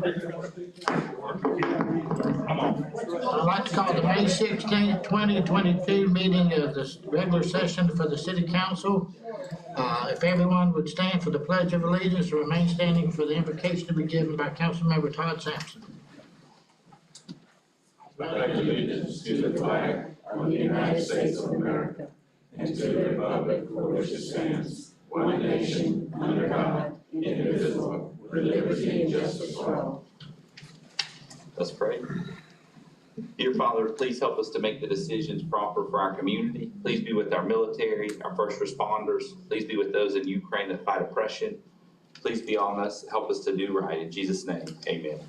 I'd like to call the May 16th, 2022 meeting of the regular session for the City Council. If everyone would stand for the Pledge of Allegiance and remain standing for the invocation to be given by Councilmember Todd Sampson. I pledge allegiance to the flag of the United States of America and to the republic for which it stands, one nation, under God, indivisible, with liberty and justice for all. Let's pray. Dear Father, please help us to make the decisions proper for our community. Please be with our military, our first responders. Please be with those in Ukraine that fight oppression. Please be on us. Help us to do right. In Jesus' name, amen.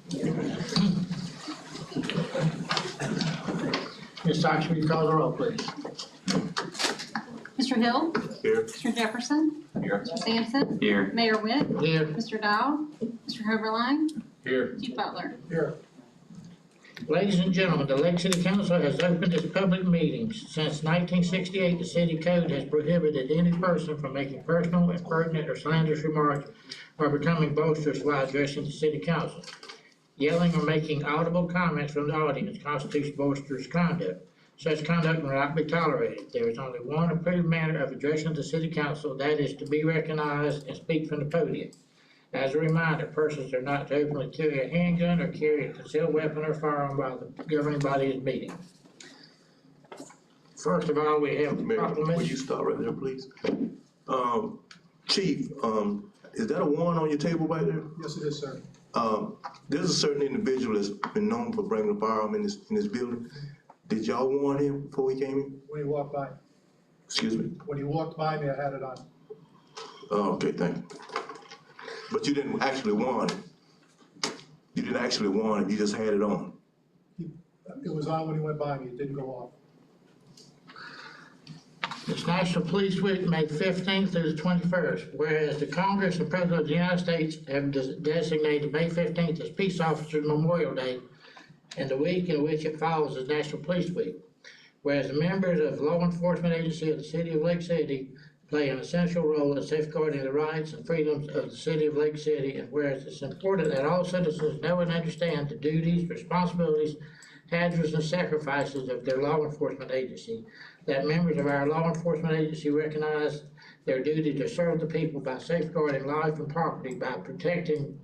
Ms. Sykes, will you call the roll, please? Mr. Hill. Here. Mr. Jefferson. Here. Mr. Sampson. Here. Mayor Witt. Here. Mr. Dial. Mr. Hoberline. Here. Chief Butler. Here. Ladies and gentlemen, the Lake City Council has opened its public meetings. Since 1968, the city code has prohibited any person from making personal, impertinent, or slanderous remarks or becoming boisterous while addressing the city council. Yelling or making audible comments from the audience constitutes boisterous conduct. Such conduct will not be tolerated. There is only one approved manner of addressing the city council, that is to be recognized and speak from the podium. As a reminder, persons are not to openly carry a handgun or carry a concealed weapon or firearm while the governing body is meeting. First of all, we have Mayor, will you proclamation. stop right there, please? Chief, is that a warrant on your table right there? Yes, it is, sir. There's a certain individual that's been known for bringing a firearm in this building. Did y'all warn him before he came in? When he walked by, Excuse me? when he walked by me, I had it on. Okay, thank you. But you didn't actually warn him. You didn't actually warn him, you just had it on. It was on when he went by me, it didn't go off. It's National Police Week, May 15th through the 21st, whereas the Congress and President of the United States have designated May 15th as Peace Officers Memorial Day, and the week in which it falls is National Police Week. Whereas the members of the law enforcement agency of the City of Lake City play an essential role in safeguarding the rights and freedoms of the City of Lake City, and whereas it's important that all citizens know and understand the duties, responsibilities, hazards, and sacrifices of their law enforcement agency, that members of our law enforcement agency recognize their duty to serve the people by safeguarding life and property, by protecting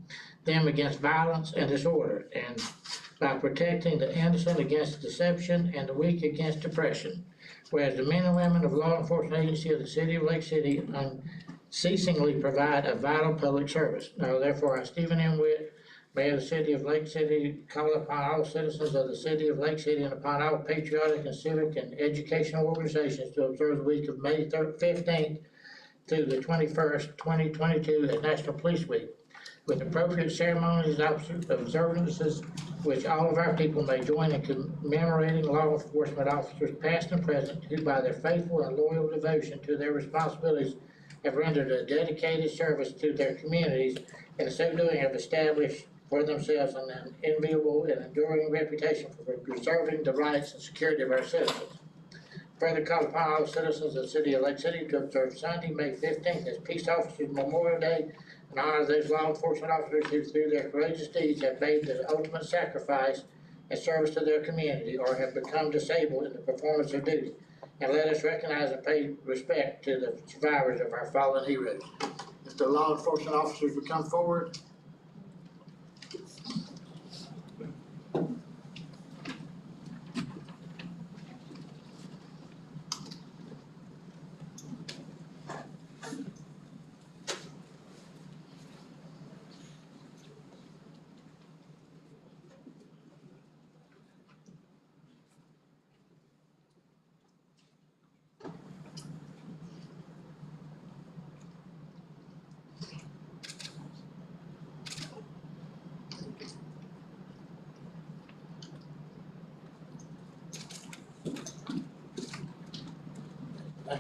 them against violence and disorder, and by protecting the innocent against deception and the weak against oppression. Whereas the men and women of law enforcement agency of the City of Lake City unceasingly provide a vital public service. Now therefore, I, Stephen M. Witt, Mayor of the City of Lake City, call upon all citizens of the City of Lake City and upon all patriotic and civic and educational organizations to observe the week of May 15th through the 21st, 2022 as National Police Week, with appropriate ceremonies and observances which all of our people may join in commemorating law enforcement officers past and present who by their faithful and loyal devotion to their responsibilities have rendered a dedicated service to their communities, and in so doing have established for themselves an enviable and enduring reputation for preserving the rights and security of our citizens. Further call upon all citizens of the City of Lake City to observe Sunday, May 15th as Peace Officers Memorial Day in honor of those law enforcement officers who through their courageous deeds have made the ultimate sacrifice and service to their community or have become disabled in the performance of duty. And let us recognize and pay respect to the survivors of our fallen heroes. If the law enforcement officers would come forward.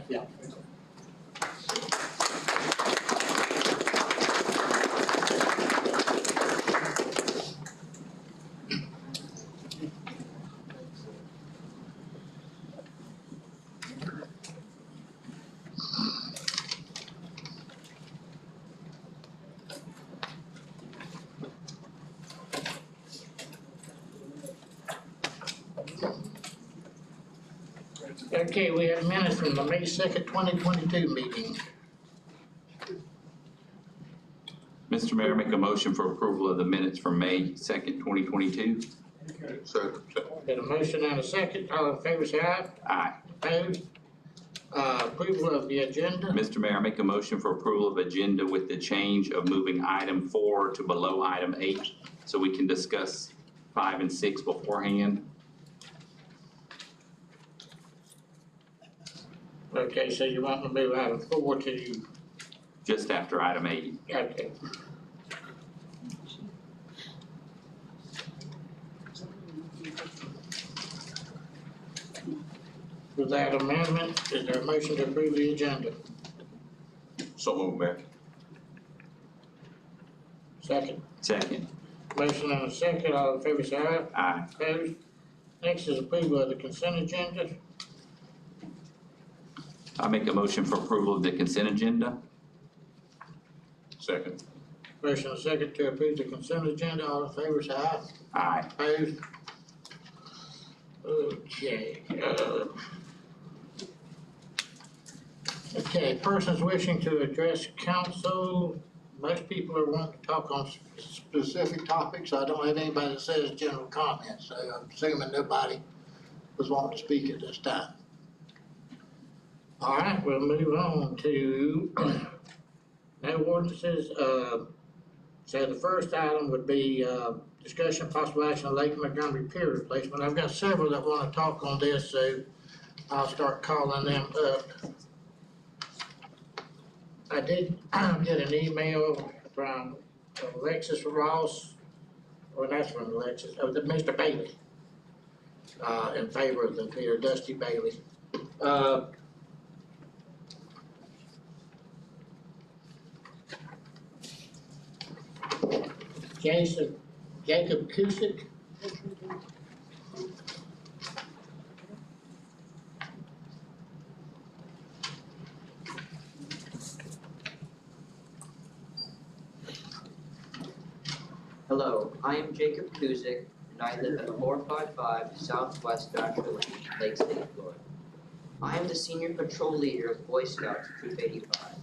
Yeah. Okay, we have minutes from the May 2nd, 2022 meeting. Mr. Mayor, make a motion for approval of the minutes from May 2nd, 2022. Second. Got a motion and a second. All in favor, say aye. Aye. Opposed? Approval of the agenda. Mr. Mayor, I make a motion for approval of agenda with the change of moving item 4 to below item 8, so we can discuss 5 and 6 beforehand. Okay, so you want to move item 4 to, Just after item 8. okay. With that amendment, is there a motion to approve the agenda? So moved, Mayor. Second. Second. Motion and a second. All in favor, say aye. Aye. Opposed? Next is approval of the consent agenda. I make a motion for approval of the consent agenda. Second. Motion and a second to approve the consent agenda. All in favor, say aye. Aye. Opposed? Okay, okay, persons wishing to address council, most people are wanting to talk on specific topics. I don't have anybody that says general comments, so I'm assuming nobody was wanting to speak at this time. All right, we'll move on to no ordinances. So the first item would be, discussion possible action on Lake Montgomery pier replacement. I've got several that wanna talk on this, so I'll start calling them up. I did get an email from Alexis Ross, or that's from Alexis, Mr. Bailey, in favor of the pier, Dusty Bailey. Jacob Kusick. Hello, I am Jacob Kuzic, and I live at 455 Southwest Thrasher Lane, Lake City, Florida. I am the senior patrol leader of Boy Scouts Troop 85.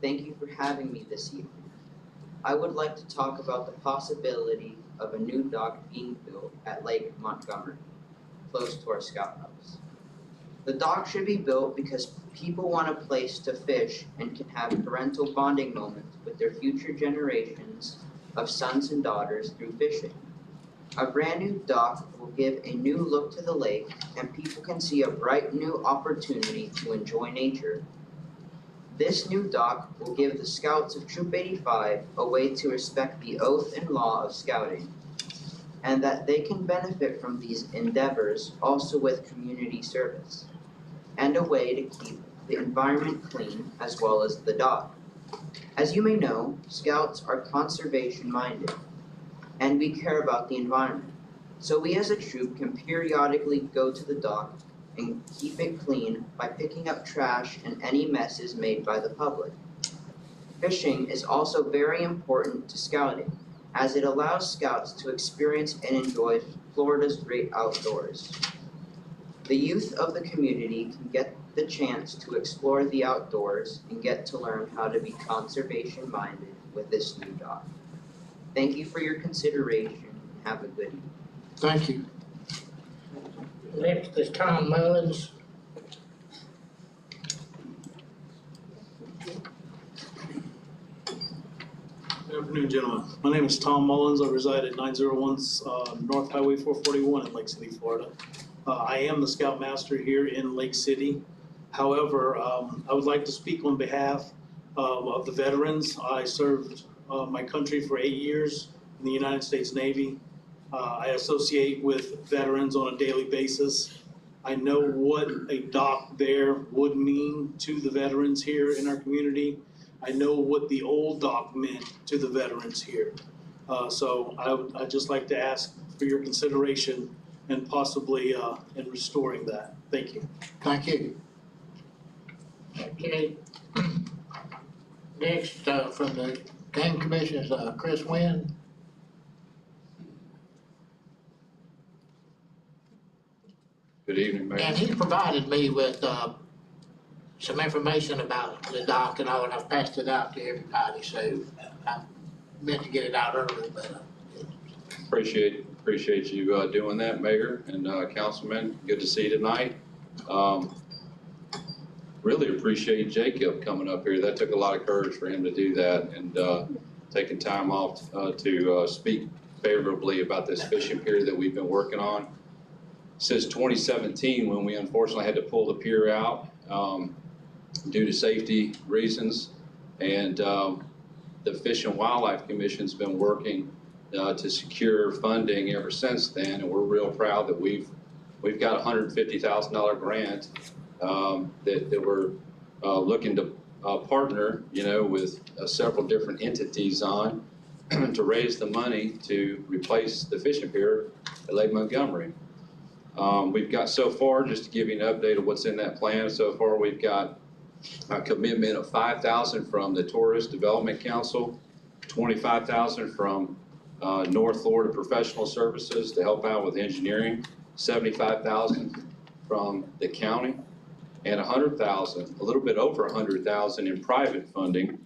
Thank you for having me this evening. I would like to talk about the possibility of a new dock being built at Lake Montgomery, close to our scout house. The dock should be built because people want a place to fish and can have parental bonding moments with their future generations of sons and daughters through fishing. A brand new dock will give a new look to the lake, and people can see a bright new opportunity to enjoy nature. This new dock will give the Scouts of Troop 85 a way to respect the oath and law of Scouting, and that they can benefit from these endeavors also with community service, and a way to keep the environment clean as well as the dock. As you may know, Scouts are conservation minded, and we care about the environment. So we as a troop can periodically go to the dock and keep it clean by picking up trash and any messes made by the public. Fishing is also very important to Scouting, as it allows Scouts to experience and enjoy Florida's great outdoors. The youth of the community can get the chance to explore the outdoors and get to learn how to be conservation minded with this new dock. Thank you for your consideration and have a good evening. Thank you. Next is Tom Mullins. Good afternoon, gentlemen. My name is Tom Mullins. I reside at 901 North Highway 441 in Lake City, Florida. I am the Scoutmaster here in Lake City. However, I would like to speak on behalf of the veterans. I served my country for 8 years in the United States Navy. I associate with veterans on a daily basis. I know what a dock there would mean to the veterans here in our community. I know what the old dock meant to the veterans here. So I'd just like to ask for your consideration and possibly in restoring that. Thank you. Thank you. Okay. Next, from the Game Commission is Chris Wynn. Good evening, Mayor. And he provided me with, some information about the dock and all, and I've passed it out to everybody, so I meant to get it out earlier, but, Appreciate you doing that, Mayor and Councilman. Good to see you tonight. Really appreciate Jacob coming up here. That took a lot of courage for him to do that and taking time off to speak favorably about this fishing pier that we've been working on since 2017, when we unfortunately had to pull the pier out due to safety reasons. And the Fish and Wildlife Commission's been working to secure funding ever since then, and we're real proud that we've got a $150,000 grant that we're looking to partner, with several different entities on to raise the money to replace the fishing pier at Lake Montgomery. We've got so far, just to give you an update of what's in that plan, so far we've got a commitment of $5,000 from the Tourist Development Council, $25,000 from North Florida Professional Services to help out with engineering, $75,000 from the county, and $100,000, a little bit over $100,000 in private funding.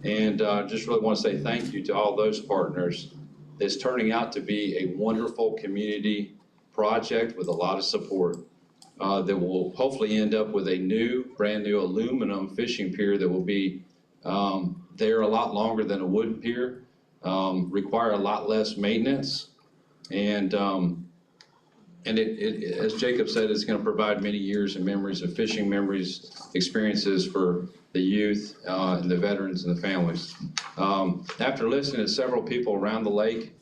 And just really want to say thank you to all those partners. It's turning out to be a wonderful community project with a lot of support that will hopefully end up with a brand new aluminum fishing pier that will be there a lot longer than a wooden pier, require a lot less maintenance, and it, as Jacob said, it's going to provide many years and memories of fishing experiences for the youth and the veterans and the families. After listening to several people around the lake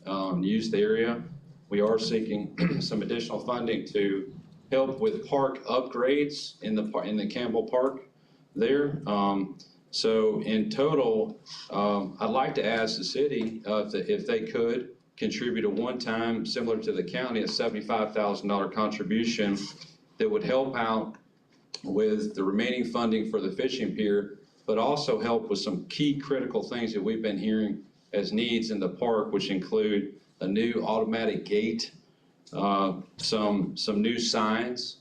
use the area, we are seeking some additional funding to help with park upgrades in the Campbell Park there. So in total, I'd like to ask the city if they could contribute a one-time, similar to the county, a $75,000 contribution that would help out with the remaining funding for the fishing pier, but also help with some key critical things that we've been hearing as needs in the park, which include a new automatic gate, some new signs,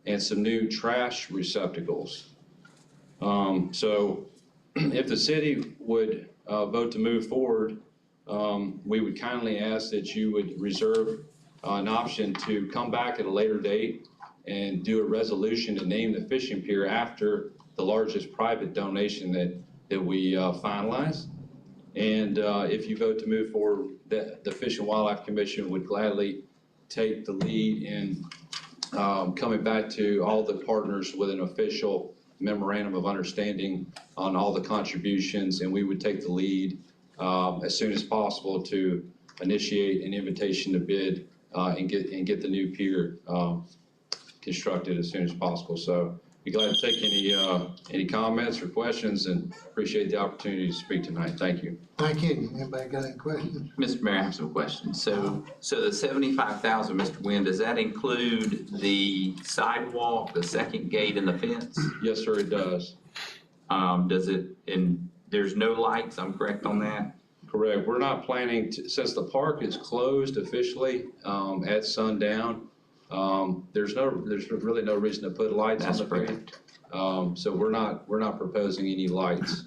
and some new trash receptacles. So if the city would vote to move forward, we would kindly ask that you would reserve an option to come back at a later date and do a resolution to name the fishing pier after the largest private donation that we finalize. And if you vote to move forward, the Fish and Wildlife Commission would gladly take the lead in coming back to all the partners with an official memorandum of understanding on all the contributions, and we would take the lead as soon as possible to initiate an invitation to bid and get the new pier constructed as soon as possible. So be glad to take any comments or questions, and appreciate the opportunity to speak tonight. Thank you. thank you. Anybody got any questions? Mr. Mayor, I have some questions. So the $75,000, Mr. Wynn, does that include the sidewalk, the second gate, and the fence? Yes, sir, it does. Does it, and there's no lights, I'm correct on that? Correct. We're not planning to, since the park is closed officially at sundown, there's really no reason to put lights on the pier. So we're not proposing any lights.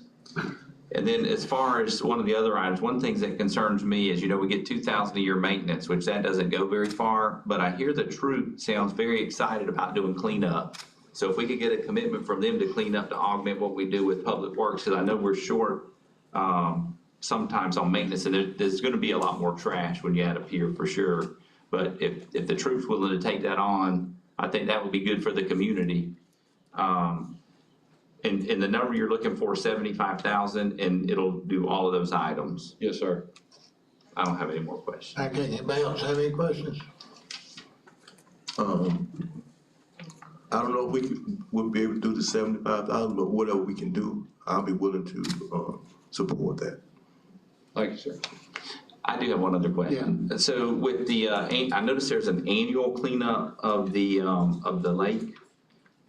And then as far as one of the other items, one of the things that concerns me is, we get $2,000 a year maintenance, which that doesn't go very far, but I hear the troop sounds very excited about doing cleanup. So if we could get a commitment from them to clean up to augment what we do with Public Works, because I know we're short sometimes on maintenance, and there's gonna be a lot more trash when you add a pier for sure. But if the troop's willing to take that on, I think that would be good for the community. And the number you're looking for, 75,000, and it'll do all of those items. Yes, sir. I don't have any more questions. Thank you. Anybody else have any questions? I don't know if we'll be able to do the 75,000, but whatever we can do, I'll be willing to support that. Thank you, sir. I do have one other question. So with the, I noticed there's an annual cleanup of the lake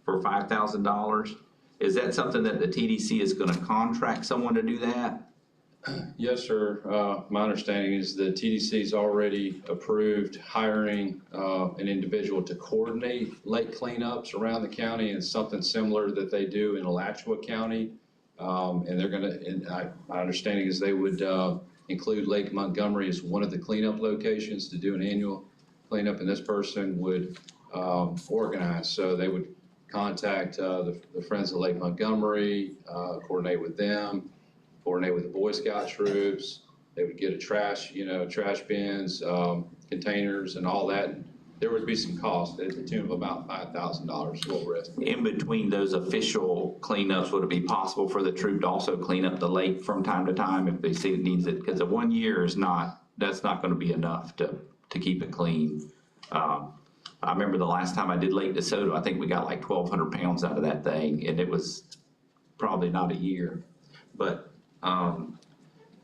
for $5,000. Is that something that the TDC is gonna contract someone to do that? Yes, sir. My understanding is the TDC's already approved hiring an individual to coordinate lake cleanups around the county, and something similar that they do in Alachua County. And they're gonna, my understanding is they would include Lake Montgomery as one of the cleanup locations to do an annual cleanup, and this person would organize. So they would contact the Friends of Lake Montgomery, coordinate with them, coordinate with the Boy Scout troops. They would get a trash bins, containers and all that. There would be some cost at the tune of about $5,000, what we're estimating. In between those official cleanups, would it be possible for the troop to also clean up the lake from time to time if they see it needs it? Because the 1 year is that's not gonna be enough to keep it clean. I remember the last time I did Lake DeSoto, I think we got like 1,200 pounds out of that thing, and it was probably not a year. But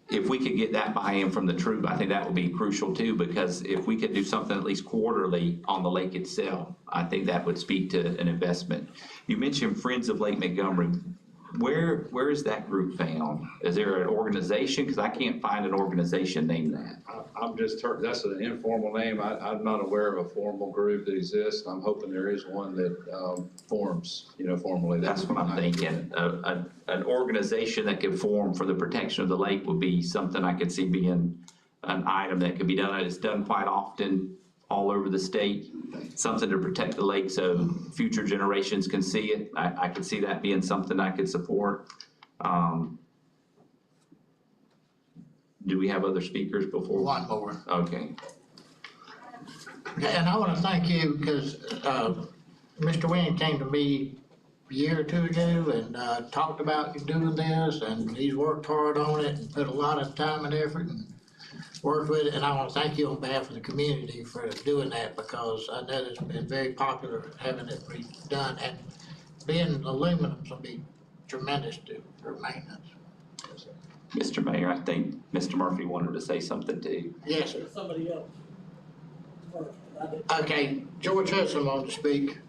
if we could get that buy-in from the troop, I think that would be crucial too, because if we could do something at least quarterly on the lake itself, I think that would speak to an investment. You mentioned Friends of Lake Montgomery. Where is that group found? Is there an organization? Because I can't find an organization named that. I'm just heard, that's an informal name. I'm not aware of a formal group that exists. I'm hoping there is one that forms, formally. That's what I'm thinking. An organization that could form for the protection of the lake would be something I could see being an item that could be done. It's done quite often all over the state. Something to protect the lake so future generations can see it. I could see that being something I could support. Do we have other speakers before? One more. Okay. And I want to thank you because Mr. Wynn came to me a year or two ago and talked about you doing this, and he's worked hard on it and put a lot of time and effort and worked with it. And I want to thank you on behalf of the community for doing that, because I know it's been very popular having it redone, and being aluminum's will be tremendous for maintenance. Mr. Mayor, I think Mr. Murphy wanted to say something too. Yes, sir. Somebody else. Okay, George Hudson wanted to speak.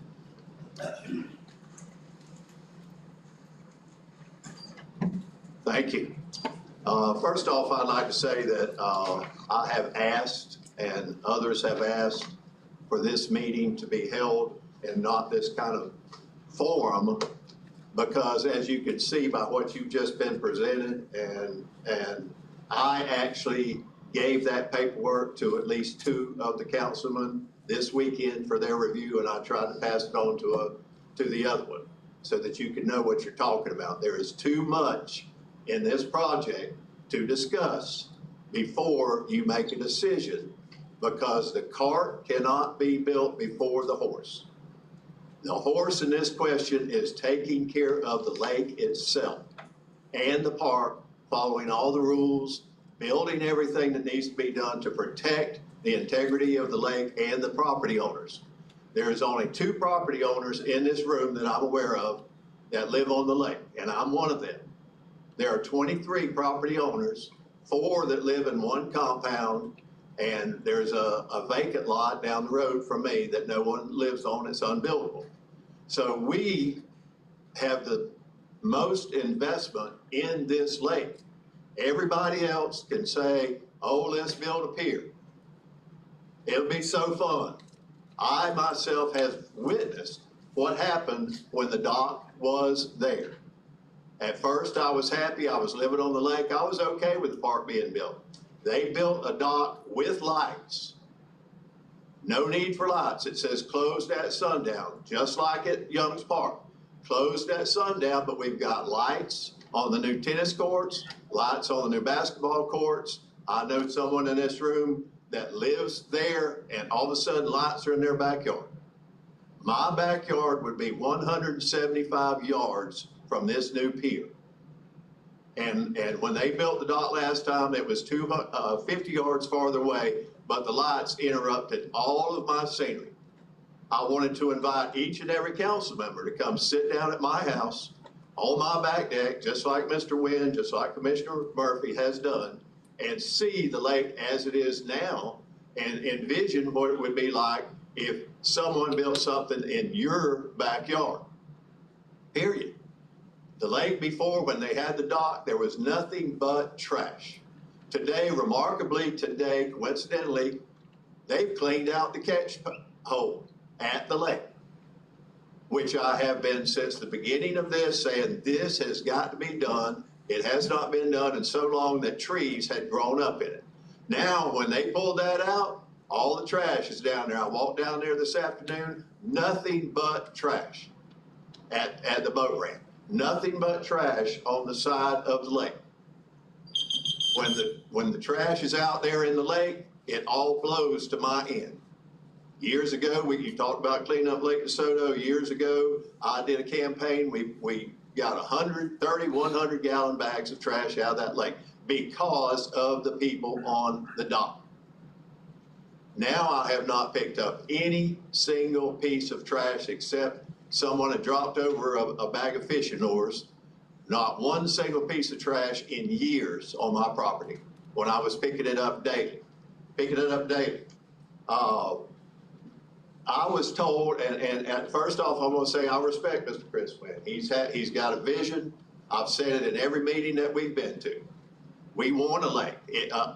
Thank you. First off, I'd like to say that I have asked, and others have asked, for this meeting to be held in not this kind of forum, because as you can see by what you've just been presented, and I actually gave that paperwork to at least 2 of the councilmen this weekend for their review, and I tried to pass it on to the other one so that you can know what you're talking about. There is too much in this project to discuss before you make a decision, because the cart cannot be built before the horse. The horse in this question is taking care of the lake itself and the park, following all the rules, building everything that needs to be done to protect the integrity of the lake and the property owners. There is only 2 property owners in this room that I'm aware of that live on the lake, and I'm one of them. There are 23 property owners, 4 that live in one compound, and there's a vacant lot down the road from me that no one lives on. It's unbuildable. So we have the most investment in this lake. Everybody else can say, oh, let's build a pier. It'll be so fun. I myself have witnessed what happened when the dock was there. At first, I was happy. I was living on the lake. I was okay with the park being built. They built a dock with lights. No need for lights. It says closed at sundown, just like at Young's Park. Closed at sundown, but we've got lights on the new tennis courts, lights on the new basketball courts. I know someone in this room that lives there, and all of a sudden lights are in their backyard. My backyard would be 175 yards from this new pier. And when they built the dock last time, it was 50 yards farther away, but the lights interrupted all of my scenery. I wanted to invite each and every council member to come sit down at my house on my back deck, just like Mr. Wynn, just like Commissioner Murphy has done, and see the lake as it is now and envision what it would be like if someone built something in your backyard, period. The lake before, when they had the dock, there was nothing but trash. Today, remarkably today, coincidentally, they've cleaned out the catch hole at the lake, which I have been since the beginning of this saying this has got to be done. It has not been done in so long that trees had grown up in it. Now, when they pulled that out, all the trash is down there. I walked down there this afternoon, nothing but trash at the boat ramp. Nothing but trash on the side of the lake. When the trash is out there in the lake, it all flows to my end. Years ago, you talked about cleaning up Lake DeSoto. Years ago, I did a campaign. We got 100 gallon bags of trash out of that lake because of the people on the dock. Now I have not picked up any single piece of trash except someone had dropped over a bag of fishing oars. Not one single piece of trash in years on my property when I was picking it up daily. I was told, and first off, I'm gonna say I respect Mr. Chris Wynn. He's got a vision. I've said it in every meeting that we've been to. We want a lake.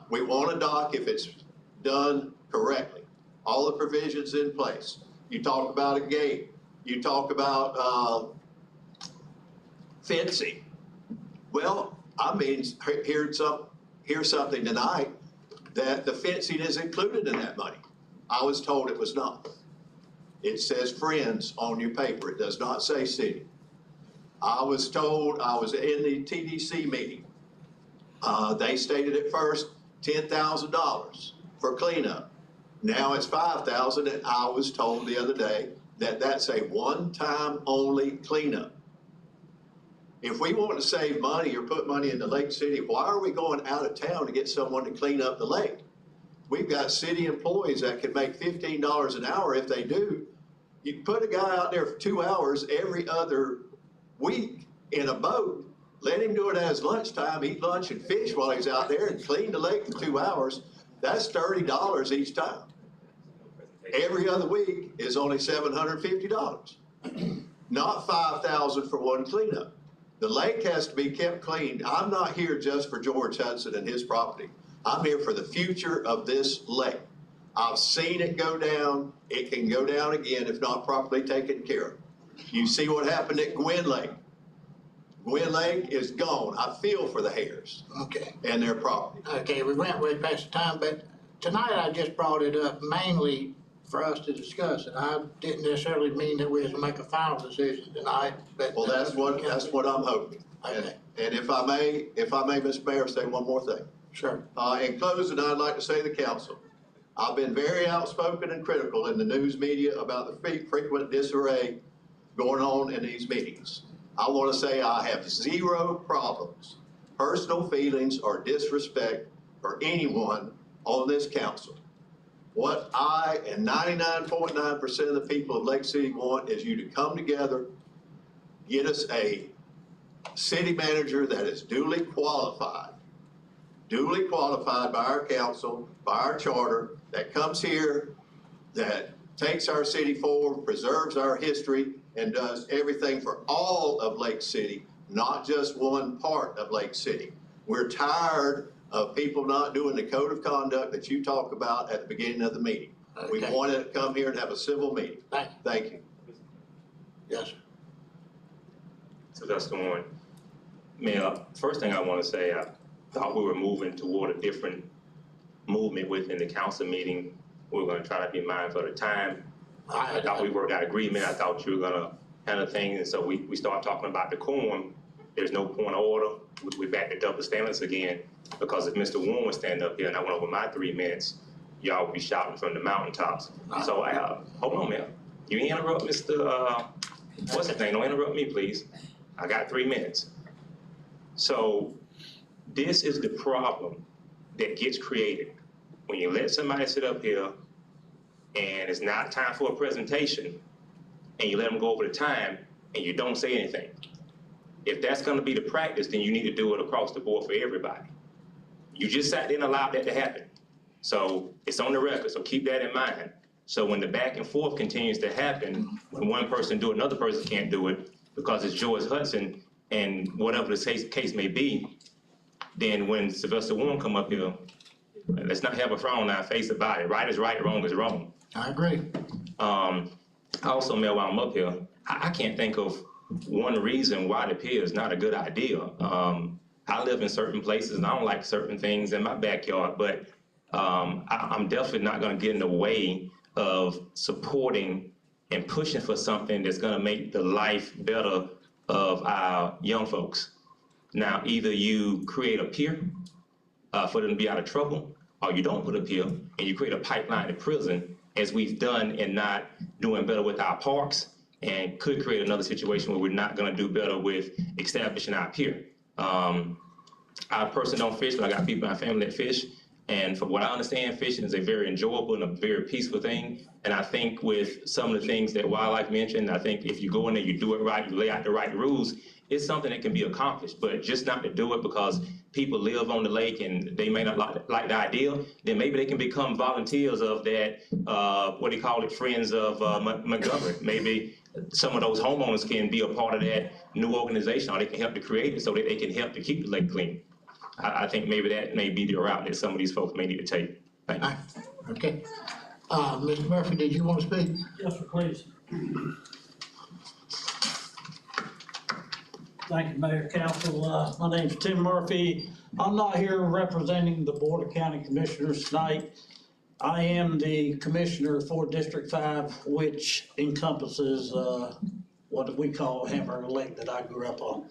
We want a dock if it's done correctly. All the provisions in place. You talk about a gate. You talk about fencing. Well, I mean, here's something tonight that the fencing is included in that money. I was told it was not. It says Friends on your paper. It does not say city. I was told, I was in the TDC meeting. They stated at first $10,000 for cleanup. Now it's $5,000, and I was told the other day that that's a one-time only cleanup. If we want to save money or put money into Lake City, why are we going out of town to get someone to clean up the lake? We've got city employees that can make $15 an hour if they do. You put a guy out there for 2 hours every other week in a boat, let him do it at his lunchtime, eat lunch and fish while he's out there and clean the lake for 2 hours. That's $30 each time. Every other week is only $750, not $5,000 for one cleanup. The lake has to be kept clean. I'm not here just for George Hudson and his property. I'm here for the future of this lake. I've seen it go down. It can go down again if not properly taken care of. You see what happened at Gwynn Lake. Gwynn Lake is gone. I feel for the Hares Okay. and their property. Okay, we went way past the time, but tonight I just brought it up mainly for us to discuss it. I didn't necessarily mean that we was to make a final decision tonight, but. Well, that's what I'm hoping. Okay. And if I may, Mr. Mayor, say one more thing. Sure. In closing, I'd like to say to the council, I've been very outspoken and critical in the news media about the frequent disarray going on in these meetings. I want to say I have zero problems, personal feelings or disrespect for anyone on this council. What I and 99.9% of the people of Lake City want is you to come together, get us a city manager that is duly qualified by our council, by our charter, that comes here, that takes our city forward, preserves our history, and does everything for all of Lake City, not just one part of Lake City. We're tired of people not doing the code of conduct that you talk about at the beginning of the meeting. We Okay. want to come here and have a civil meeting. Thank you. Yes, sir. So that's the one. Mayor, first thing I want to say, I thought we were moving toward a different movement within the council meeting. We were going to try to be mindful of the time. I thought we worked out agreement. I thought you were going to handle things. And so we started talking about decorum. There's no point of order. We back to double standards again, because if Mr. Warren was standing up here and I went over my 3 minutes, y'all would be shouting from the mountaintops. So hold on, man. You interrupt Mr. What's his name? Don't interrupt me, please. I got 3 minutes. So this is the problem that gets created when you let somebody sit up here and it's not time for a presentation and you let them go over the time and you don't say anything. If that's going to be the practice, then you need to do it across the board for everybody. You just sat there and allowed that to happen. So it's on the record, so keep that in mind. So when the back and forth continues to happen, when one person do it, another person can't do it because it's George Hudson, and whatever the case may be, then when Sylvester Warren come up here, let's not have a frown on our face about it. Right is right, wrong is wrong. I agree. Also, Mel, while I'm up here, I can't think of one reason why the pier is not a good idea. I live in certain places and I don't like certain things in my backyard, but I'm definitely not gonna get in the way of supporting and pushing for something that's gonna make the life better of our young folks. Now, either you create a pier for them to be out of trouble, or you don't put a pier and you create a pipeline to prison, as we've done and not doing better with our parks, and could create another situation where we're not gonna do better with establishing our pier. I personally don't fish, but I got people in my family that fish. And from what I understand, fishing is a very enjoyable and a very peaceful thing. And I think with some of the things that Wildlife mentioned, I think if you go in there, you do it right, you lay out the right rules, it's something that can be accomplished. But just not to do it because people live on the lake and they may not like the idea, then maybe they can become volunteers of that, what do you call it, Friends of Montgomery. Maybe some of those homeowners can be a part of that new organization, or they can help to create it so that they can help to keep the lake clean. I think maybe that may be the route that some of these folks may need to take. Thank you. Okay. Mr. Murphy, did you want to speak? Yes, sir, please. Thank you, Mayor, Council. My name's Tim Murphy. I'm not here representing the Board of County Commissioners tonight. I am the commissioner for District 5, which encompasses what we call Hamburger Lake that I grew up on.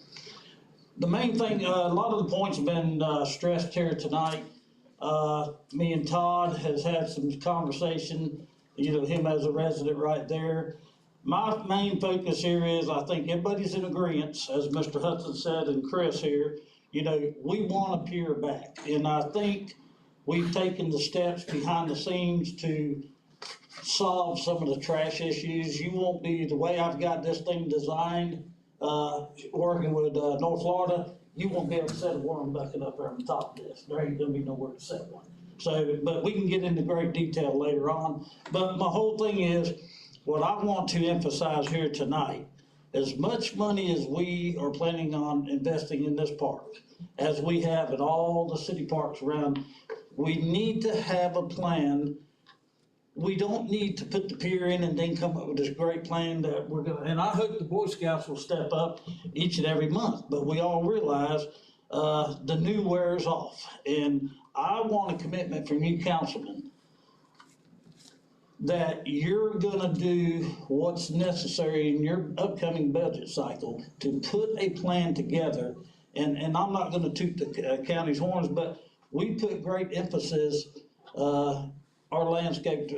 The main thing, a lot of the points have been stressed here tonight. Me and Todd has had some conversation, him as a resident right there. My main focus here is, I think everybody's in agreement, as Mr. Hudson said and Chris here, we want a pier back. And I think we've taken the steps behind the scenes to solve some of the trash issues. You won't be, the way I've got this thing designed, working with North Florida, you won't be able to set a worm bucket up there on the top of this. There ain't gonna be nowhere to set one. So, but we can get into great detail later on. But my whole thing is, what I want to emphasize here tonight, as much money as we are planning on investing in this park, as we have in all the city parks around, we need to have a plan. We don't need to put the pier in and then come up with this great plan that we're gonna, and I hope the Boy Scouts will step up each and every month, but we all realize the new wears off. And I want a commitment from you councilmen that you're gonna do what's necessary in your upcoming budget cycle to put a plan together. And I'm not gonna toot the county's horns, but we put great emphasis, our landscape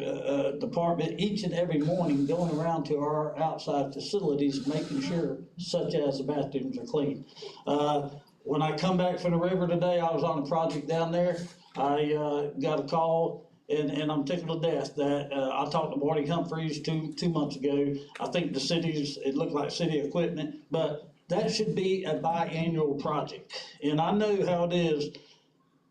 department each and every morning going around to our outside facilities, making sure, such as the bathrooms are clean. When I come back from the river today, I was on a project down there. I got a call, and I'm tickled to death that I talked to Marty Humphreys two months ago. I think the city's, it looked like city equipment, but that should be a biannual project. And I know how it is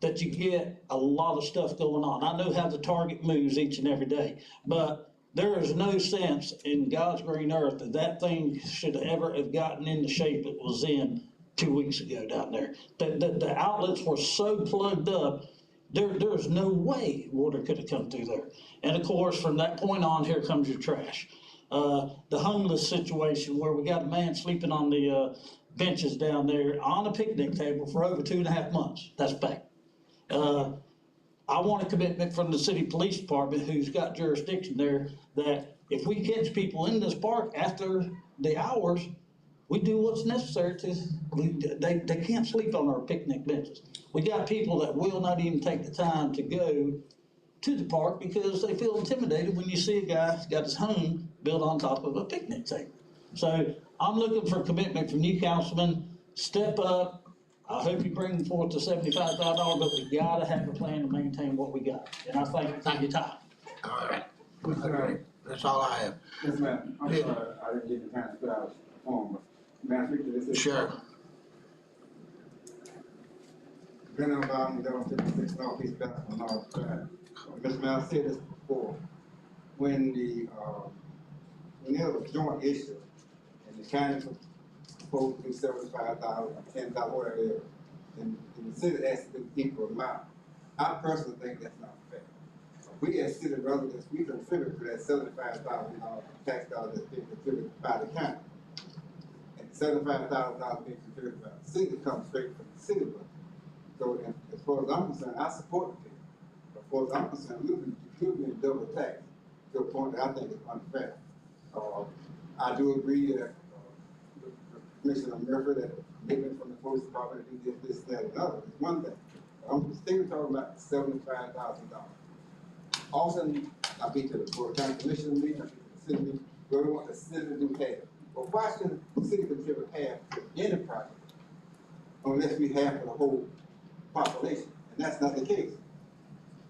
that you get a lot of stuff going on. I know how the target moves each and every day, but there is no sense in God's green earth that that thing should ever have gotten in the shape it was in 2 weeks ago down there. The outlets were so plugged up, there's no way water could have come through there. And of course, from that point on, here comes your trash. The homeless situation where we got a man sleeping on the benches down there on a picnic table for over 2.5 months. That's fact. I want a commitment from the city police department, who's got jurisdiction there, that if we catch people in this park after the hours, we do what's necessary to, they can't sleep on our picnic benches. We got people that will not even take the time to go to the park because they feel intimidated when you see a guy who's got his home built on top of a picnic table. So I'm looking for commitment from you councilmen. Step up. I hope you bring forth the $75,000, but we gotta have a plan to maintain what we got. And I thank you for your time. All right. Okay. That's all I have. Yes, ma'am. I'm sorry, I didn't get the time to fill out the form, but may I speak to this? Sure. Depending on how I'm down 56 Northeast Bethel North Drive. Mr. Mayor, I said this before. When there was a joint issue and the county supposed to do 75,000, 10,000, whatever it is. And the city has to do equal amount. I personally think that's not fair. We as city residents, we contribute to that $75,000 tax dollars that's being contributed by the county. And $75,000 being contributed by the city comes straight from the city budget. So as far as I'm concerned, I support the people. As far as I'm concerned, we're being double taxed to a point that I think is unfair. I do agree that Commissioner Murphy, that getting from the police department to do this, that, and other is one thing. I'm still talking about $75,000. Often, I've been to the Board of County Commission meeting, I've been to the city meeting, where we want the city to do half. Well, why should the city contribute half to any project unless we have for the whole population? And that's not the case.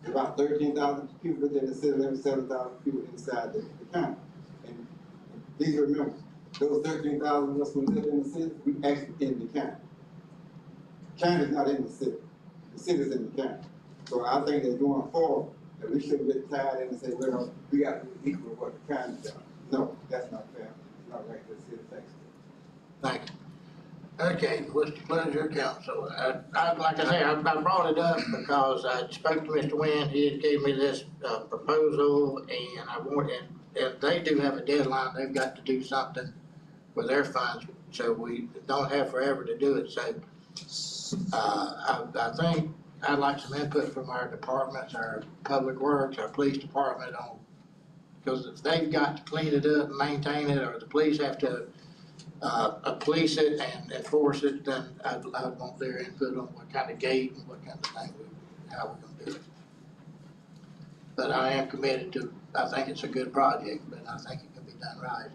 There's about 13,000 people within the city limits, 7,000 people inside the county. And please remember, those 13,000 of us who live in the city, we actually in the county. County is not in the city. The city is in the county. So I think that going forward, that we shouldn't get tied in and say, well, we got to do equal what the county does. No, that's not fair. It's not right to the city taxpayer. Thank you. Okay, what's the pleasure of council? Like I say, I brought it up because I spoke to Mr. Wynn, he had gave me this, proposal, and I wanted, and they do have a deadline, they've got to do something with their funds, so we don't have forever to do it, so, I think I'd like some input from our departments, our public works, our police department on, because if they've got to clean it up and maintain it, or the police have to police it and enforce it, then I'd want their input on what kind of gate and what kind of thing, how we're gonna do it. But I am committed to, I think it's a good project, but I think it can be done right.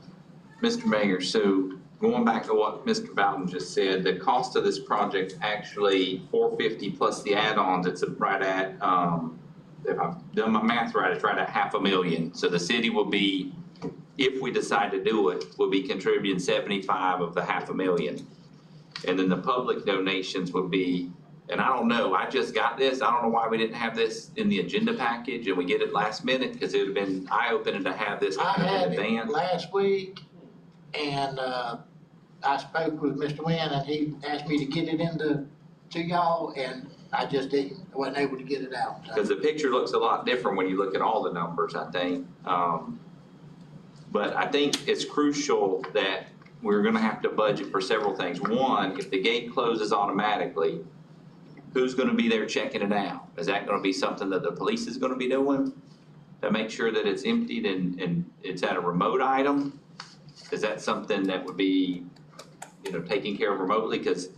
Mr. Mayor, so going back to what Mr. Bowden just said, the cost of this project actually $450 plus the add-ons, it's right at, if I've done my math right, it's right at $500,000. So the city will be, if we decide to do it, we'll be contributing 75 of the $500,000. And then the public donations would be, and I don't know, I just got this, I don't know why we didn't have this in the agenda package and we get it last minute, because it would have been eye-opening to have this I kind of had in it advance. last week, and, I spoke with Mr. Wynn, and he asked me to get it to y'all, and I just didn't, I wasn't able to get it out. So. Because the picture looks a lot different when you look at all the numbers, I think. But I think it's crucial that we're gonna have to budget for several things. One, if the gate closes automatically, who's gonna be there checking it out? Is that gonna be something that the police is gonna be doing to make sure that it's emptied and it's at a remote item? Is that something that would be, taken care of remotely? Because,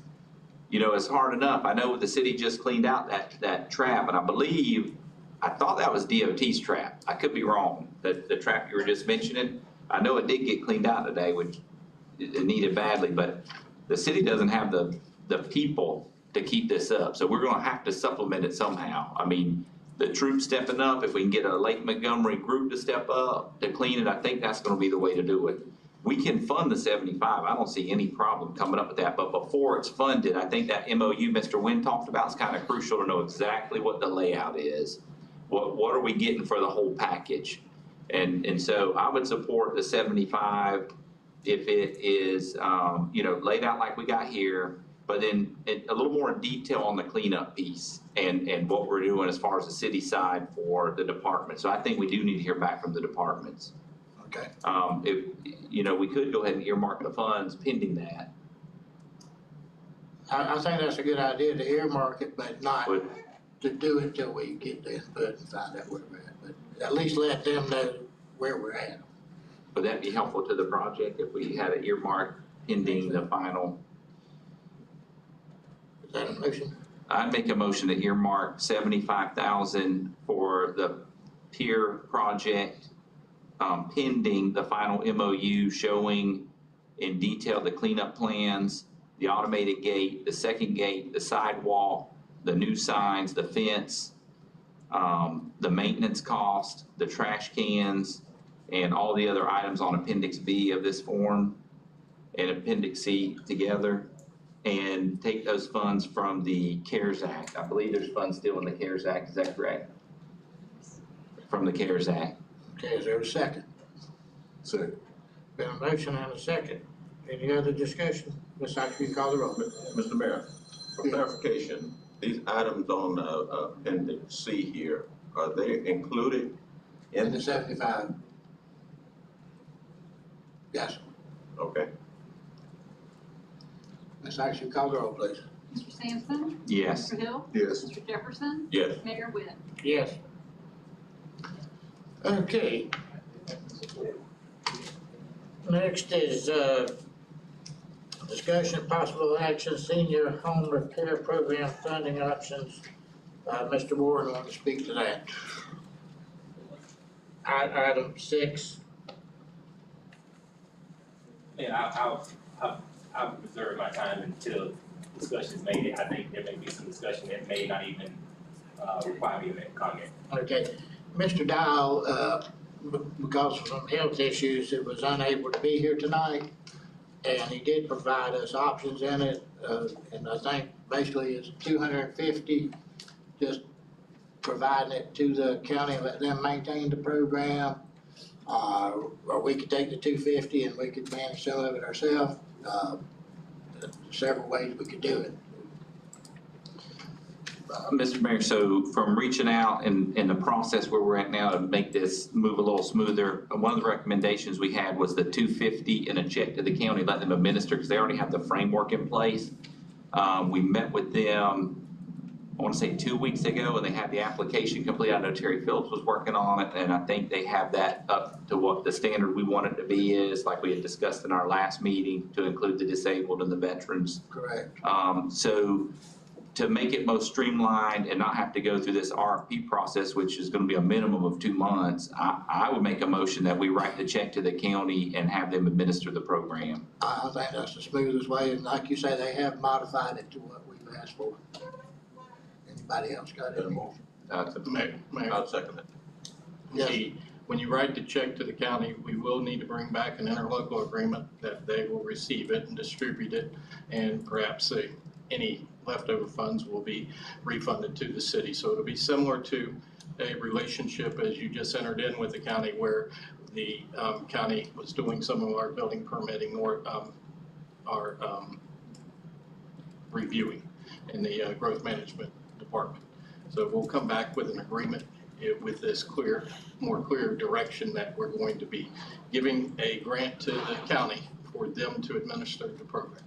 it's hard enough. I know the city just cleaned out that trap, and I thought that was DOT's trap. I could be wrong. The trap you were just mentioning, I know it did get cleaned out today, which it needed badly, but the city doesn't have the people to keep this up. So we're gonna have to supplement it somehow. I mean, the troops stepping up, if we can get a Lake Montgomery group to step up to clean it, I think that's gonna be the way to do it. We can fund the 75. I don't see any problem coming up with that, but before it's funded, I think that MOU Mr. Wynn talked about is kind of crucial to know exactly what the layout is. What are we getting for the whole package? And so I would support the 75 if it is, laid out like we got here, but then a little more detail on the cleanup piece and what we're doing as far as the city side for the department. So I think we do need to hear back from the departments. Okay. If, we could go ahead and earmark the funds pending that. I think that's a good idea to earmark it, but not to do it till we get the input and find out where we're at. But at least let them know where we're at. Would that be helpful to the project if we had an earmark pending the final? Is that a motion? I'd make a motion to earmark 75,000 for the pier project, pending the final MOU showing in detail the cleanup plans, the automated gate, the second gate, the sidewalk, the new signs, the fence, the maintenance cost, the trash cans, and all the other items on Appendix B of this form and Appendix C together, and take those funds from the CARES Act. I believe there's funds still in the CARES Act, is that correct? From the CARES Act. Okay, is there a second? Second. Been a motion and a second. Any other discussion? Ms. Sykes, will you call the roll? Mr. Mayor, for clarification, these items on appendix C here, are they included In in the the, 75? Yes. okay? Ms. Sykes, will you call the roll, please? Mr. Sampson? Yes. Mr. Hill? Yes. Mr. Jefferson? Yes. Mayor Winn? Yes. Okay. Next is, discussion of possible action, senior home repair program funding options. Mr. Warren wants to speak to that. Item 6. And I'll reserve my time until discussion is made. I think there may be some discussion that may not even require me to make a comment. Okay, Mr. Dial, because of some health issues, it was unable to be here tonight. And he did provide us options in it, and I think basically it's 250, just providing it to the county and let them maintain the program. Or we could take the 250 and we could manage some of it ourselves. Several ways we could do it. Mr. Mayor, so from reaching out and in the process where we're at now to make this move a little smoother, one of the recommendations we had was the 250 and a check to the county, let them administer, because they already have the framework in place. We met with them, I want to say 2 weeks ago, and they had the application complete. I know Terry Phillips was working on it, and I think they have that up to what the standard we want it to be is, like we had discussed in our last meeting, to include the disabled and the veterans. Correct. So to make it most streamlined and not have to go through this RFP process, which is going to be a minimum of 2 months, I would make a motion that we write the check to the county and have them administer the program. I think that's the smoothest way, and like you say, they have modified it to what we've asked for. Anybody else got any more? Mayor, I'll second it. Yes. when you write the check to the county, we will need to bring back an interlocal agreement that they will receive it and distribute it, and perhaps any leftover funds will be refunded to the city. So it'll be similar to a relationship as you just entered in with the county, where the county was doing some of our building permitting or our reviewing in the growth management department. So we'll come back with an agreement with this more clear direction that we're going to be giving a grant to the county for them to administer the program.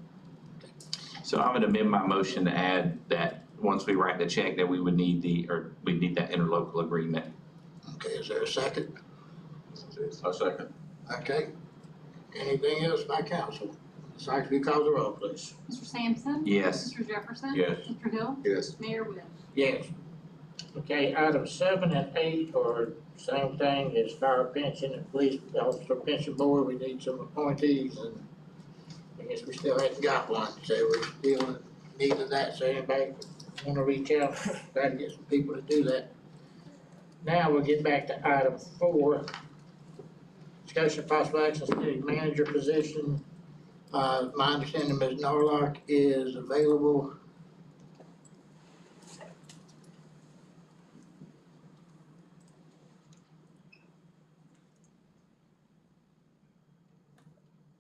So I would amend my motion to add that once we write the check, that we would need we'd need that interlocal agreement. Okay, is there a second? I'll second. Okay. Anything else by council? Ms. Sykes, will you call the roll, please? Mr. Sampson? Yes. Mr. Jefferson? Yes. Mr. Hill? Yes. Mayor Winn? Yes. Okay, item 7 and 8 are same thing as fire pension and police officer pension board. We need some appointees, and I guess we still haven't got one, so we're still in need of that. So anybody want to reach out, try to get some people to do that. Now we'll get back to item 4. Discussion of possible action, city manager position. My understanding, Ms. Norlock is available.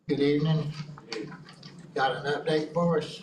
Good evening. Got an update for us?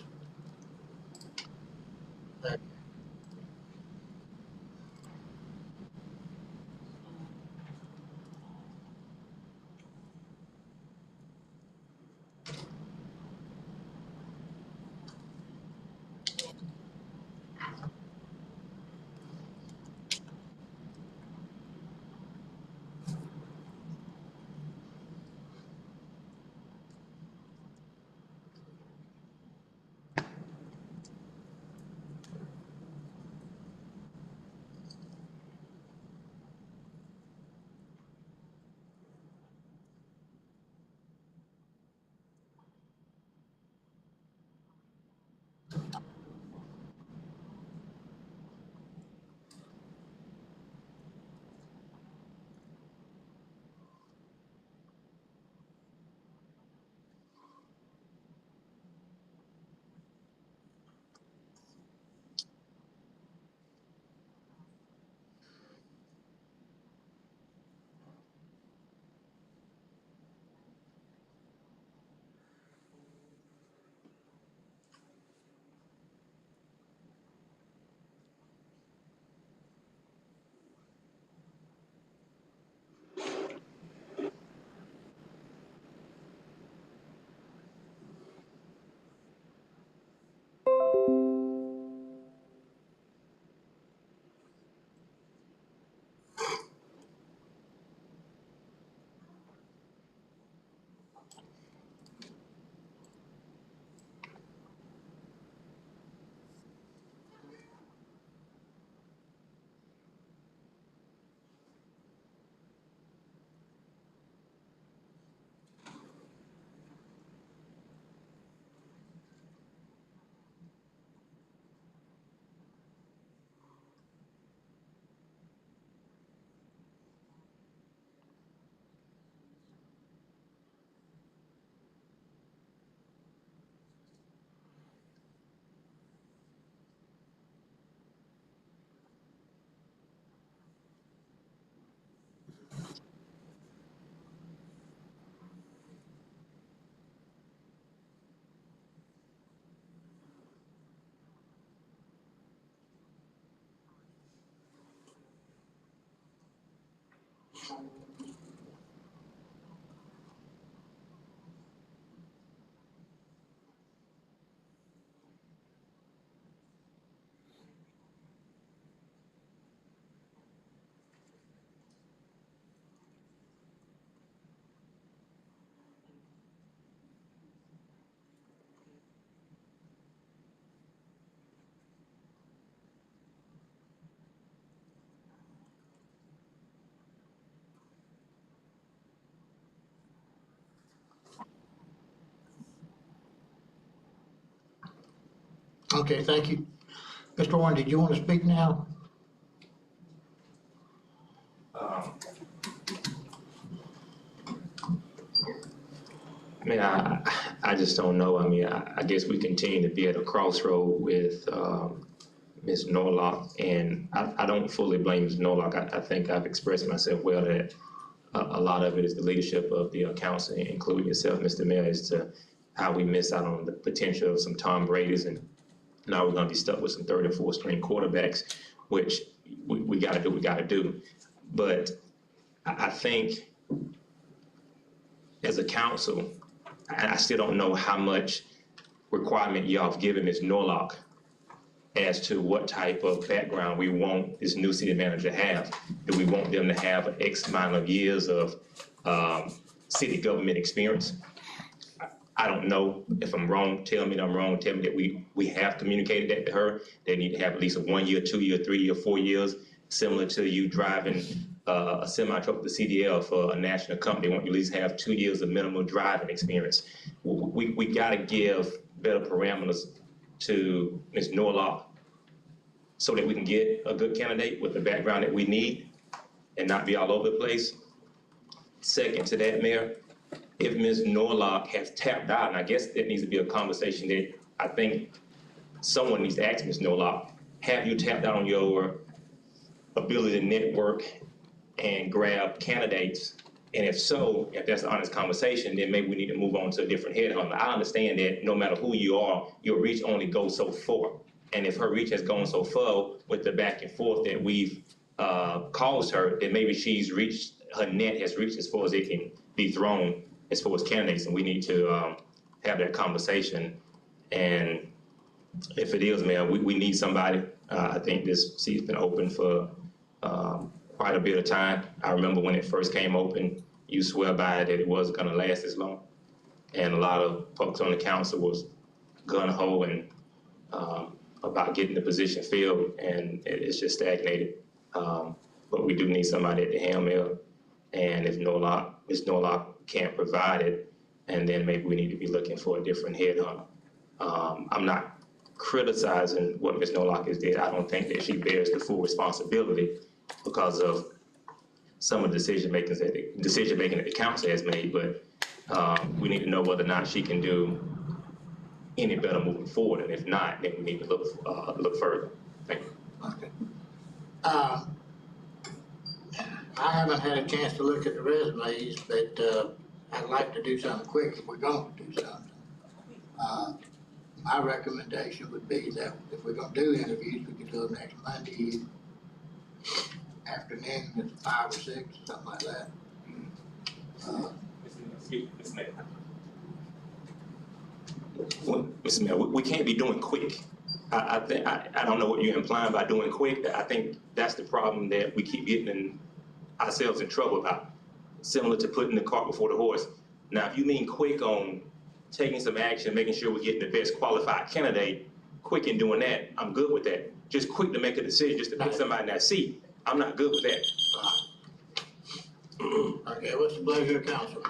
Okay, thank you. Mr. Warren, did you want to speak now? I mean, I just don't know. I mean, I guess we continue to be at a crossroad with Ms. Norlock, and I don't fully blame Ms. Norlock. I think I've expressed myself well that a lot of it is the leadership of the council, including yourself, Mr. Mayor, as to how we miss out on the potential of some Tom Brady's, and now we're going to be stuck with some third and fourth string quarterbacks, which we got to do. We got to do. But I think as a council, I still don't know how much requirement y'all have given Ms. Norlock as to what type of background we want this new city manager to have. Do we want them to have X amount of years of city government experience? I don't know. If I'm wrong, tell me that I'm wrong. Tell me that we have communicated that to her. They need to have at least a 1 year, 2 year, 3 year, 4 years, similar to you driving a semi-truck with the CDL for a national company. They want you at least have 2 years of minimum driving experience. We got to give better parameters to Ms. Norlock so that we can get a good candidate with the background that we need and not be all over the place. Second to that, Mayor, if Ms. Norlock has tapped out, and I guess that needs to be a conversation that I think someone needs to ask Ms. Norlock, have you tapped out on your ability to network and grab candidates? And if so, if that's an honest conversation, then maybe we need to move on to a different headhunter. I understand that no matter who you are, your reach only goes so far. And if her reach has gone so far with the back and forth that we've caused her, then maybe her net has reached as far as it can be thrown as far as candidates, and we need to have that conversation. And if it is, Mayor, we need somebody. I think this seat's been open for quite a bit of time. I remember when it first came open, you swear by it that it wasn't gonna last as long. And a lot of folks on the council was gung-ho and about getting the position filled, and it's just stagnated. But we do need somebody at the helm here. And if Ms. Norlock can't provide it, and then maybe we need to be looking for a different headhunter. I'm not criticizing what Ms. Norlock has did. I don't think that she bears the full responsibility because of some of the decision making that the council has made, but we need to know whether or not she can do any better moving forward, and if not, then we need to look further. Thank you. Okay. I haven't had a chance to look at the resumes, but I'd like to do something quick if we're going to do something. My recommendation would be that if we're going to do interviews, we could do them next Monday afternoon at 5 or 6, something like that. Mr. Mayor, we can't be doing quick. I don't know what you're implying by doing quick. I think that's the problem that we keep getting ourselves in trouble about. Similar to putting the cart before the horse. Now, if you mean quick on taking some action, making sure we're getting the best qualified candidate, quick in doing that, I'm good with that. Just quick to make a decision, just to put somebody in that seat, I'm not good with that. Okay, what's the pleasure of council?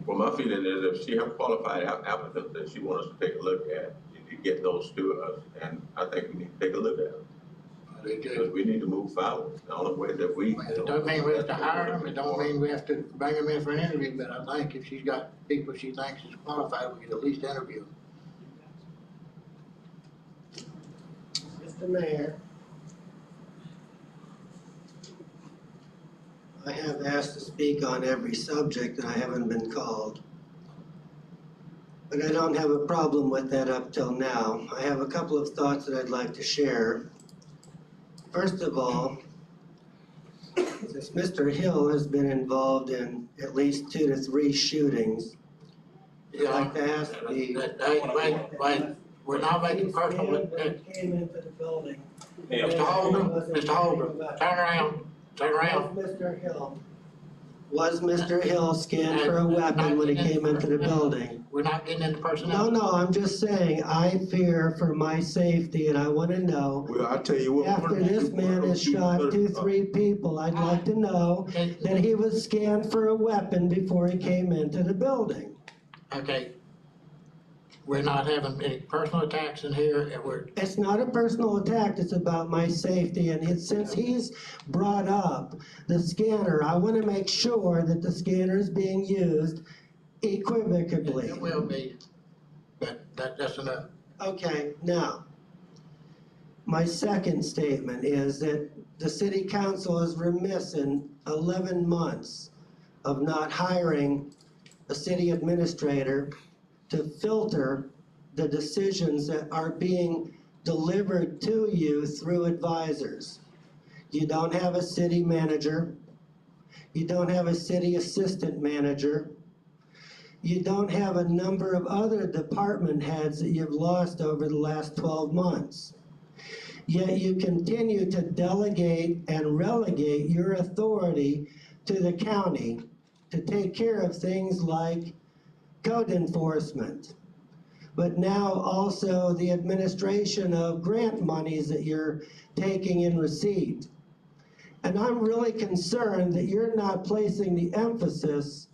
Well, my feeling is if she have qualified applicants that she wants us to take a look at, you need to get those to us, and I think we need to take a look at them. Because we need to move forward. The only way that we. It don't mean we have to hire them, it don't mean we have to bring them in for an interview, but I think if she's got people she thinks is qualified, we could at least interview them. Mr. Mayor, I have asked to speak on every subject and I haven't been called. But I don't have a problem with that up till now. I have a couple of thoughts that I'd like to share. First of all, since Mr. Hill has been involved in at least 2 to 3 shootings, I'd like to ask the. Wait, we're not making personal. When he came into the building. Mr. Holder, turn around. Was Mr. Hill scanned for a weapon when he came into the building? We're not getting into personnel. No, I'm just saying, I fear for my safety and I wanna know, Well, I tell you what. after this man has shot 2, 3 people, I'd like to know that he was scanned for a weapon before he came into the building. Okay. We're not having any personal attacks in here, and It's not a personal attack, it's about my safety, and since he's brought up the scanner, I wanna make sure that the scanner is being used equivocally. it will be, but that's enough. Okay, now, my second statement is that the city council is remiss in 11 months of not hiring a city administrator to filter the decisions that are being delivered to you through advisors. You don't have a city manager. You don't have a city assistant manager. You don't have a number of other department heads that you've lost over the last 12 months. Yet you continue to delegate and relegate your authority to the county to take care of things like code enforcement, but now also the administration of grant monies that you're taking in receipt. And I'm really concerned that you're not placing the emphasis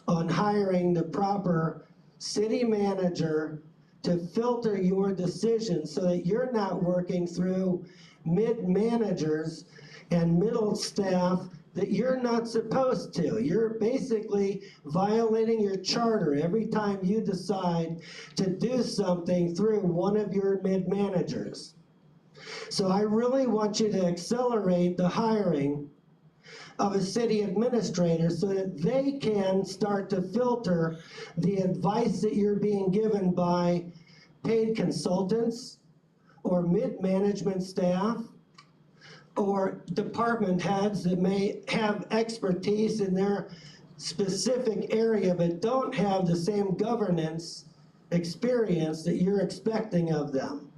on hiring the proper city manager to filter your decisions so that you're not working through mid-managers and middle staff that you're not supposed to. You're basically violating your charter every time you decide to do something through one of your mid-managers. So I really want you to accelerate the hiring of a city administrator so that they can start to filter the advice that you're being given by paid consultants or mid-management staff or department heads that may have expertise in their specific area but don't have the same governance experience that you're expecting of them.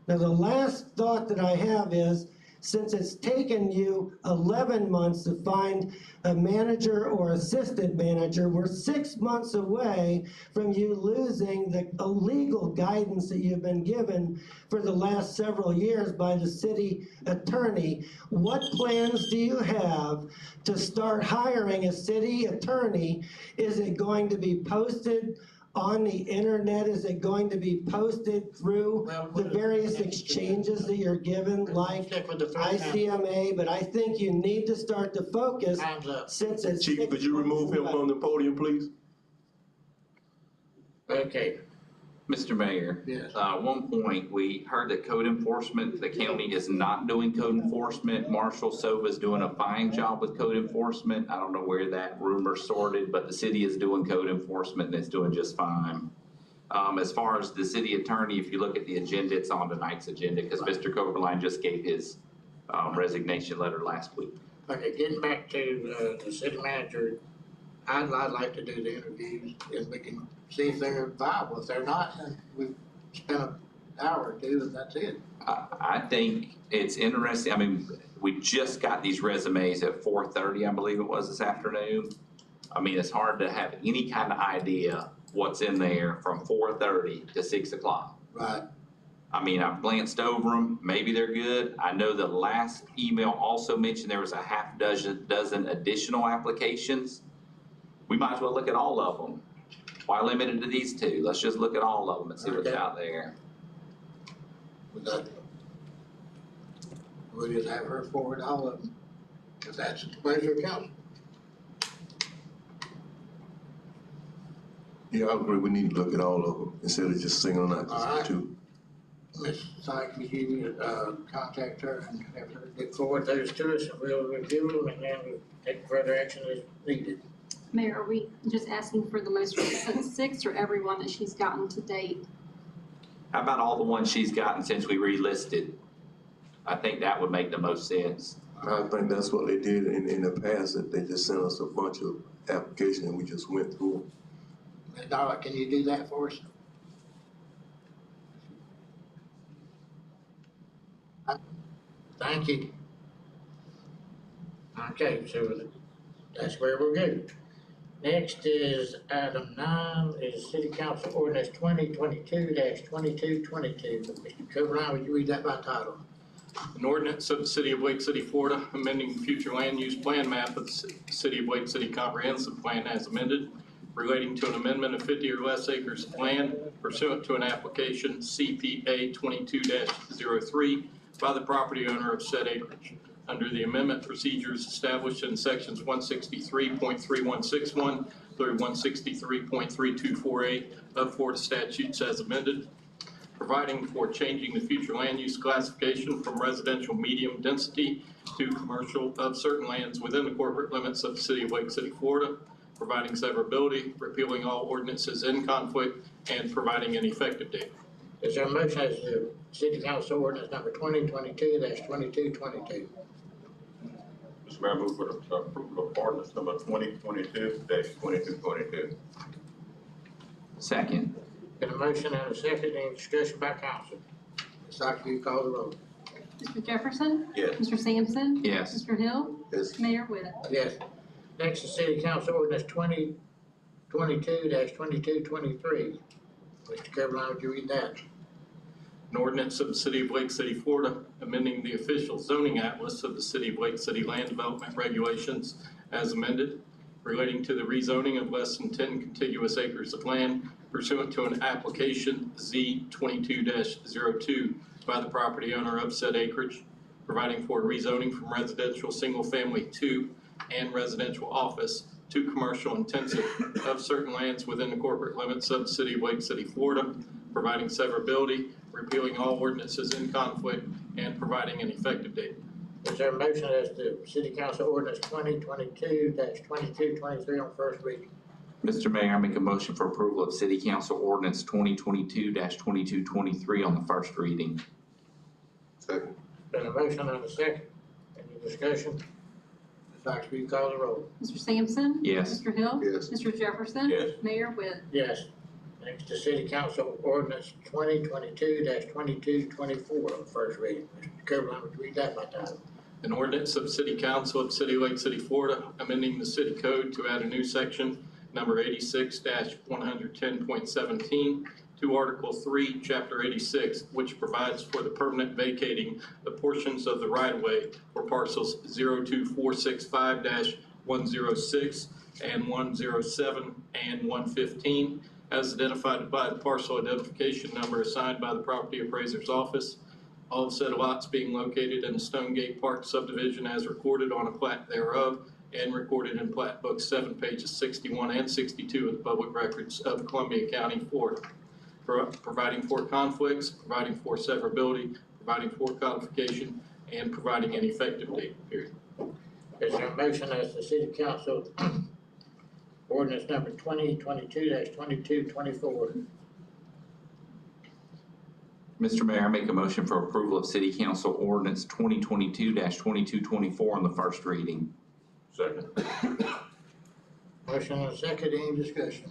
Now, the last thought that I have is, since it's taken you 11 months to find a manager or assistant manager, we're 6 months away from you losing the illegal guidance that you've been given for the last several years by the city attorney. What plans do you have to start hiring a city attorney? Is it going to be posted on the internet? Is it going to be posted through the various exchanges that you're given, like ICMA? But I think you need to start to focus, since it's. Chief, could you remove him from the podium, please? Okay. Mr. Mayor. Yes. At one point, we heard that code enforcement, the county is not doing code enforcement. Marshall Sova is doing a fine job with code enforcement. I don't know where that rumor sorted, but the city is doing code enforcement and it's doing just fine. As far as the city attorney, if you look at the agenda, it's on tonight's agenda because Mr. Coberline just gave his resignation letter last week. Okay, getting back to the city manager, I'd like to do the interviews and we can see if they're viable. If they're not, then we've spent hour or two, and that's it. I think it's interesting, I mean, we just got these resumes at 4:30, I believe it was this afternoon. I mean, it's hard to have any kind of idea what's in there from 4:30 to 6 o'clock. Right. I mean, I've glanced over them, maybe they're good. I know the last email also mentioned there was a half dozen additional applications. We might as well look at all of them. Why limit it to these two? Let's just look at all of them and see what's Okay. out there. We'll just have her forward all of them, because that's the pleasure of council. Yeah, I agree, we need to look at all of them instead of just singling out All right. just two. Ms. Sykes, would you, contact her and have her get forward those to us, and we'll review them, and then we'll take further action as needed. Mayor, are we just asking for the most recent 6 or everyone that she's gotten to date? How about all the ones she's gotten since we relisted? I think that would make the most sense. I think that's what they did in the past, that they just sent us a bunch of applications and we just went through them. Ms. Dollar, can you do that for us? Thank you. Okay, so that's where we'll go. Next is item 9, is City Council Ordinance 2022-2222. Mr. Coberline, would you read that by title? An ordinance of the City of Wake City, Florida, amending the future land use plan map of the City of Wake City Comprehensive Plan as amended, relating to an amendment of 50 or less acres of land pursuant to an application CPA 22-03 by the property owner of said acreage, under the amendment procedures established in sections 163.3161 through 163.3248 of Florida statutes as amended, providing for changing the future land use classification from residential medium density to commercial of certain lands within the corporate limits of the City of Wake City, Florida, providing severability, repealing all ordinances in conflict, and providing an effective date. Is there a motion as to City Council Ordinance number 2022-2222? Mr. Mayor, I move for the approval of ordinance number 2022-2222. Second. Got a motion and a second, any discussion by council? Ms. Sykes, will you call the roll? Mr. Jefferson? Yes. Mr. Sampson? Yes. Mr. Hill? Yes. Mayor Witt? Yes. Next is City Council Ordinance 2022-2223. Mr. Coberline, would you read that? An ordinance of the City of Wake City, Florida, amending the official zoning atlas of the City of Wake City Land Development Regulations as amended, relating to the rezoning of less than 10 contiguous acres of land pursuant to an application Z22-02 by the property owner of said acreage, providing for rezoning from residential single-family 2 and residential office to commercial intensive of certain lands within the corporate limits of the City of Wake City, Florida, providing severability, repealing all ordinances in conflict, and providing an effective date. Is there a motion as to City Council Ordinance 2022-2223 on first reading? Mr. Mayor, I make a motion for approval of City Council Ordinance 2022-2223 on the first reading. Second. Been a motion and a second, any discussion? Ms. Sykes, will you call the roll? Mr. Sampson? Yes. Mr. Hill? Yes. Mr. Jefferson? Yes. Mayor Witt? Yes. Next is City Council Ordinance 2022-2224 on first reading. Mr. Coberline, would you read that by title? An ordinance of City Council of City of Lake City, Florida, amending the city code to add a new section, number 86-110.17, to Article 3, Chapter 86, which provides for the permanent vacating of portions of the right-of-way for parcels 02465-106 and 107 and 115, as identified by the parcel identification number assigned by the property appraiser's office. All said lots being located in the Stonegate Park subdivision as recorded on a plat thereof and recorded in Plat Book 7, pages 61 and 62 of the public records of Columbia County, Florida. Providing for conflicts, providing for severability, providing for codification, and providing an effective date, period. Is there a motion as the City Council Ordinance number 2022-2224? Mr. Mayor, I make a motion for approval of City Council Ordinance 2022-2224 on the first reading. Second. Motion and a second, any discussion?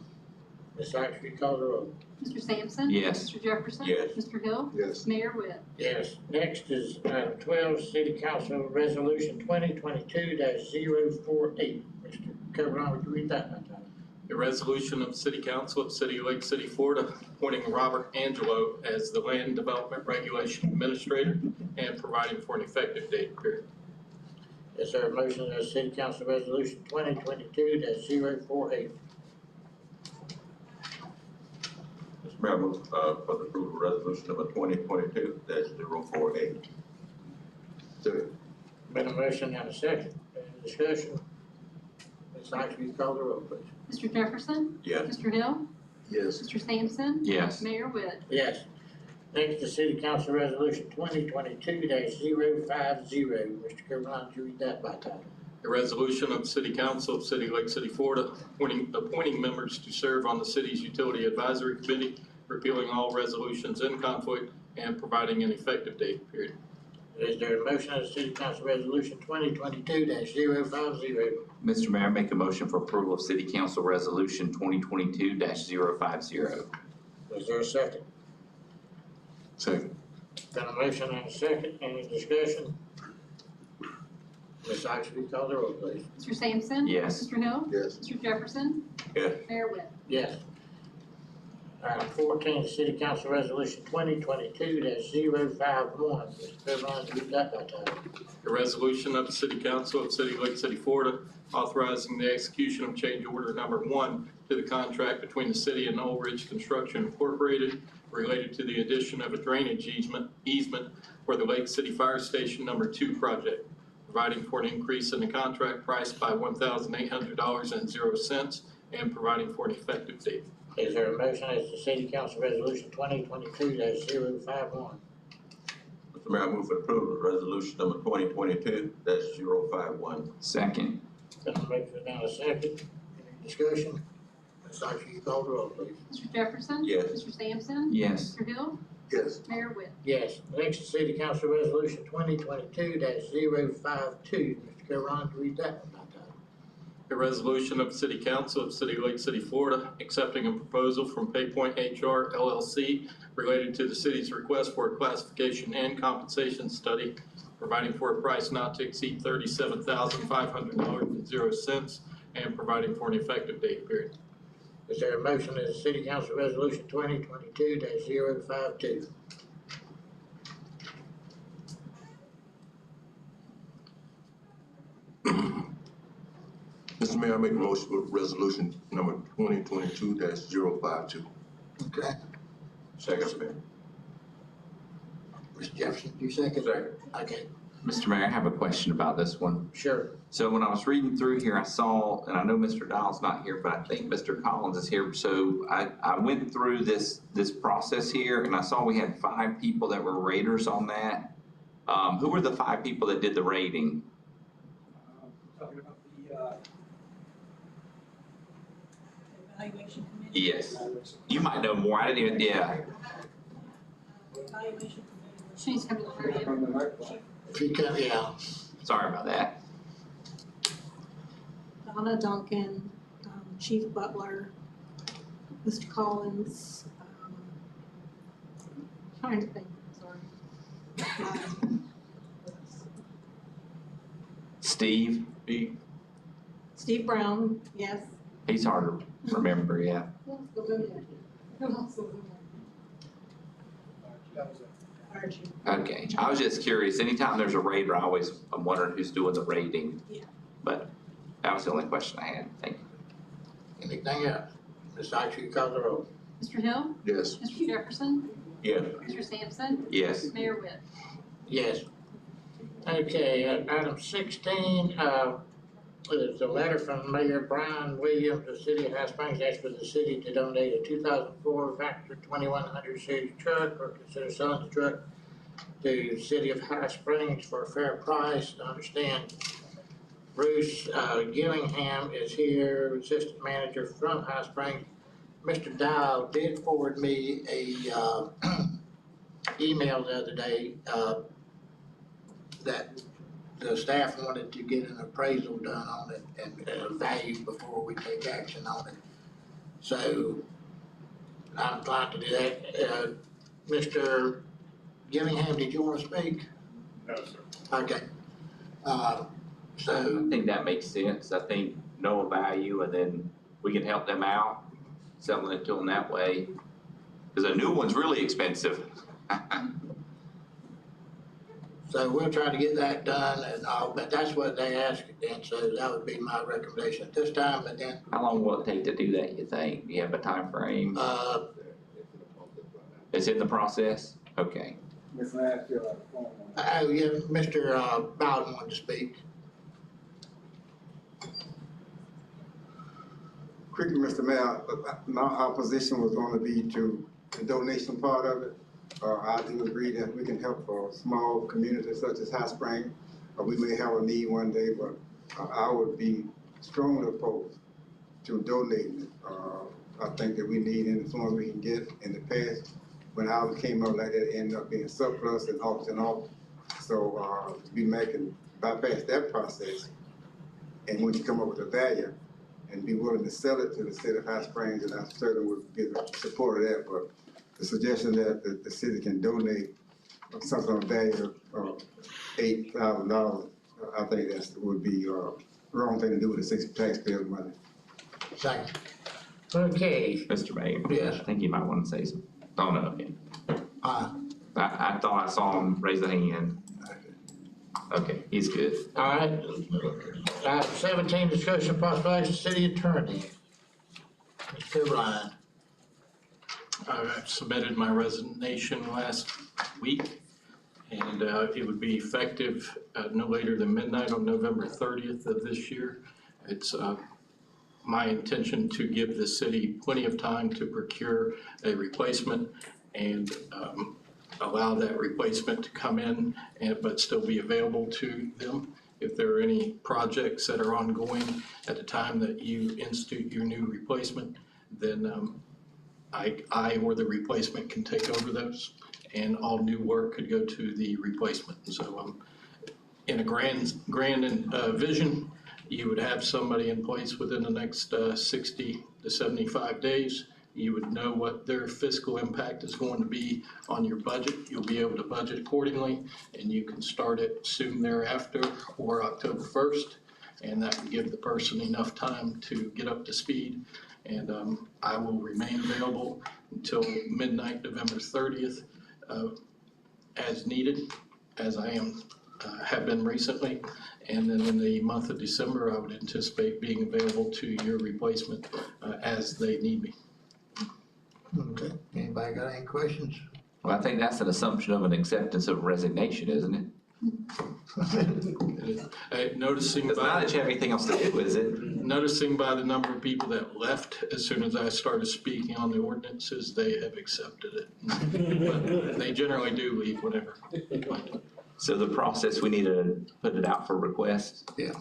Ms. Sykes, will you call the roll? Mr. Sampson? Yes. Mr. Jefferson? Yes. Mr. Hill? Yes. Mayor Whit? Yes. Next is item 12, City Council Resolution 2022-048. Mr. Coburn, would you read that by title? A resolution of the City Council of City of Lake City, Florida, appointing Robert Angelo as the Land Development Regulation Administrator and providing for an effective date period. Is there a motion that City Council Resolution 2022-048? Mr. Mayor, I move, for the approval of resolution number 2022-048. Second. Been a motion and a second. Any discussion? Ms. Sykes, will you call the roll, please? Mr. Jefferson? Yes. Mr. Hill? Yes. Mr. Sampson? Yes. Mayor Whit? Yes. Next is City Council Resolution 2022-050. Mr. Coburn, would you read that by title? A resolution of the City Council of City of Lake City, Florida, appointing members to serve on the city's Utility Advisory Committee, repealing all resolutions in conflict, and providing an effective date period. Is there a motion on the City Council Resolution 2022-050? Mr. Mayor, I make a motion for approval of City Council Resolution 2022-050. Is there a second? Second. Got a motion and a second. Any discussion? Ms. Sykes, will you call the roll, please? Mr. Sampson? Yes. Mr. Hill? Yes. Mr. Jefferson? Yes. Mayor Whit? Yes. Item 14, City Council Resolution 2022-051. Mr. Coburn, would you read that by title? A resolution of the City Council of City of Lake City, Florida, authorizing the execution of change order number 1 to the contract between the city and Old Ridge Construction Incorporated related to the addition of a drainage easement for the Lake City Fire Station number 2 project, providing for an increase in the contract price by $1,800.00 and providing for an effective date. Is there a motion as to City Council Resolution 2022-051? Mr. Mayor, I move for approval of resolution number 2022-051. Second. Got a motion and a second. Any discussion? Ms. Sykes, will you call the roll, please? Mr. Jefferson? Yes. Mr. Sampson? Yes. Mr. Hill? Yes. Mayor Whit? Yes. Next is City Council Resolution 2022-052. Mr. Coburn, read that one by title. A resolution of the City Council of City of Lake City, Florida, accepting a proposal from PayPoint HR LLC related to the city's request for a classification and compensation study, providing for a price not to exceed $37,500.00 and providing for an effective date period. Is there a motion as to City Council Resolution 2022-052? Mr. Mayor, I make a motion for resolution number 2022-052. Okay. Second, Mayor. Mr. Jefferson, you second? Second. Okay, Mr. Mayor, I have a question about this one. sure. So when I was reading through here, I saw, and I know Mr. Dial's not here, but I think Mr. Collins is here. So I went through this process here and I saw we had 5 people that were raters on that. Who were the 5 people that did the rating? Talking about the, evaluation committee. Yes. You might know more. I didn't even, yeah. Evaluation committee. She needs to come to the podium. From the microphone. If you can, yeah. Sorry about that. Donna Duncan, Chief Butler, Mr. Collins, trying to think, sorry. Steve, Steve Brown, yes. he's hard to remember, yeah. Who else was in there? Who else was in That was it. there? Archie. Okay, I was just curious. Anytime there's a rater, I'm wondering who's doing the rating. Yeah. But that was the only question I had. Thank you. Anything else? Ms. Sykes, will you call the roll? Mr. Hill? Yes. Mr. Jefferson? Yes. Mr. Sampson? Yes. Mayor Whit? Yes. Okay, item 16, there's a letter from Mayor Brian Williams, the city of High Springs, asked for the city to donate a 2004 Vector 2100 series truck or consider selling the truck to the city of High Springs for a fair price. I understand Bruce Gillingham is here, assistant manager from High Springs. Mr. Dial did forward me a email the other day that the staff wanted to get an appraisal done on it and a value before we take action on it. So I'm glad to do that. Mr. Gillingham, did you want to speak? No, sir. Okay. So, I think that makes sense. I think know a value and then we can help them out, selling it to them that way. Because a new one's really expensive. so we'll try to get that done and all, but that's what they asked, and so that would be my recommendation at this time, but then, How long will it take to do that, you think? Do you have a time frame? It's in the process? Okay. Ms. Nashville, I have a phone on. oh, yeah, Mr. Bowden wanted to speak. Quickly, Mr. Mayor, my opposition was gonna be to the donation part of it. I do agree that we can help small communities such as High Spring. We may have a need one day, but I would be strongly opposed to donating it. I think that we need any funds we can get. In the past, when ours came up like that, it ended up being surplus and auction off. So we can bypass that process, and when you come up with a value, and be willing to sell it to the city of High Springs, and I certainly would give support of that. But the suggestion that the city can donate something of value of $8,000, I think that would be wrong thing to do with the city taxpayers' money. Second. Okay. Mr. Mayor? Yes. I think you might want to say something. Oh, no, okay. I thought I saw him raise a hand. Okay, he's good. All right. Item 17, discussion of possible action, city attorney. Mr. Ryan. I submitted my resignation last week, and it would be effective no later than midnight on November 30th of this year. It's my intention to give the city plenty of time to procure a replacement and allow that replacement to come in but still be available to them. If there are any projects that are ongoing at the time that you institute your new replacement, then I or the replacement can take over those, and all new work could go to the replacement. And so in a grand vision, you would have somebody in place within the next 60 to 75 days. You would know what their fiscal impact is going to be on your budget. You'll be able to budget accordingly, and you can start it soon thereafter or October 1st. And that would give the person enough time to get up to speed. And I will remain available until midnight, November 30th, as needed, as I have been recently. And then in the month of December, I would anticipate being available to your replacement as they need me. Okay, anybody got any questions? Well, I think that's an assumption of an acceptance of resignation, isn't it? Noticing It's not that you have anything else to do, is it? Noticing by the number of people that left as soon as I started speaking on the ordinances, they have accepted it. But they generally do leave whenever. So the process, we need to put it out for request? Yeah.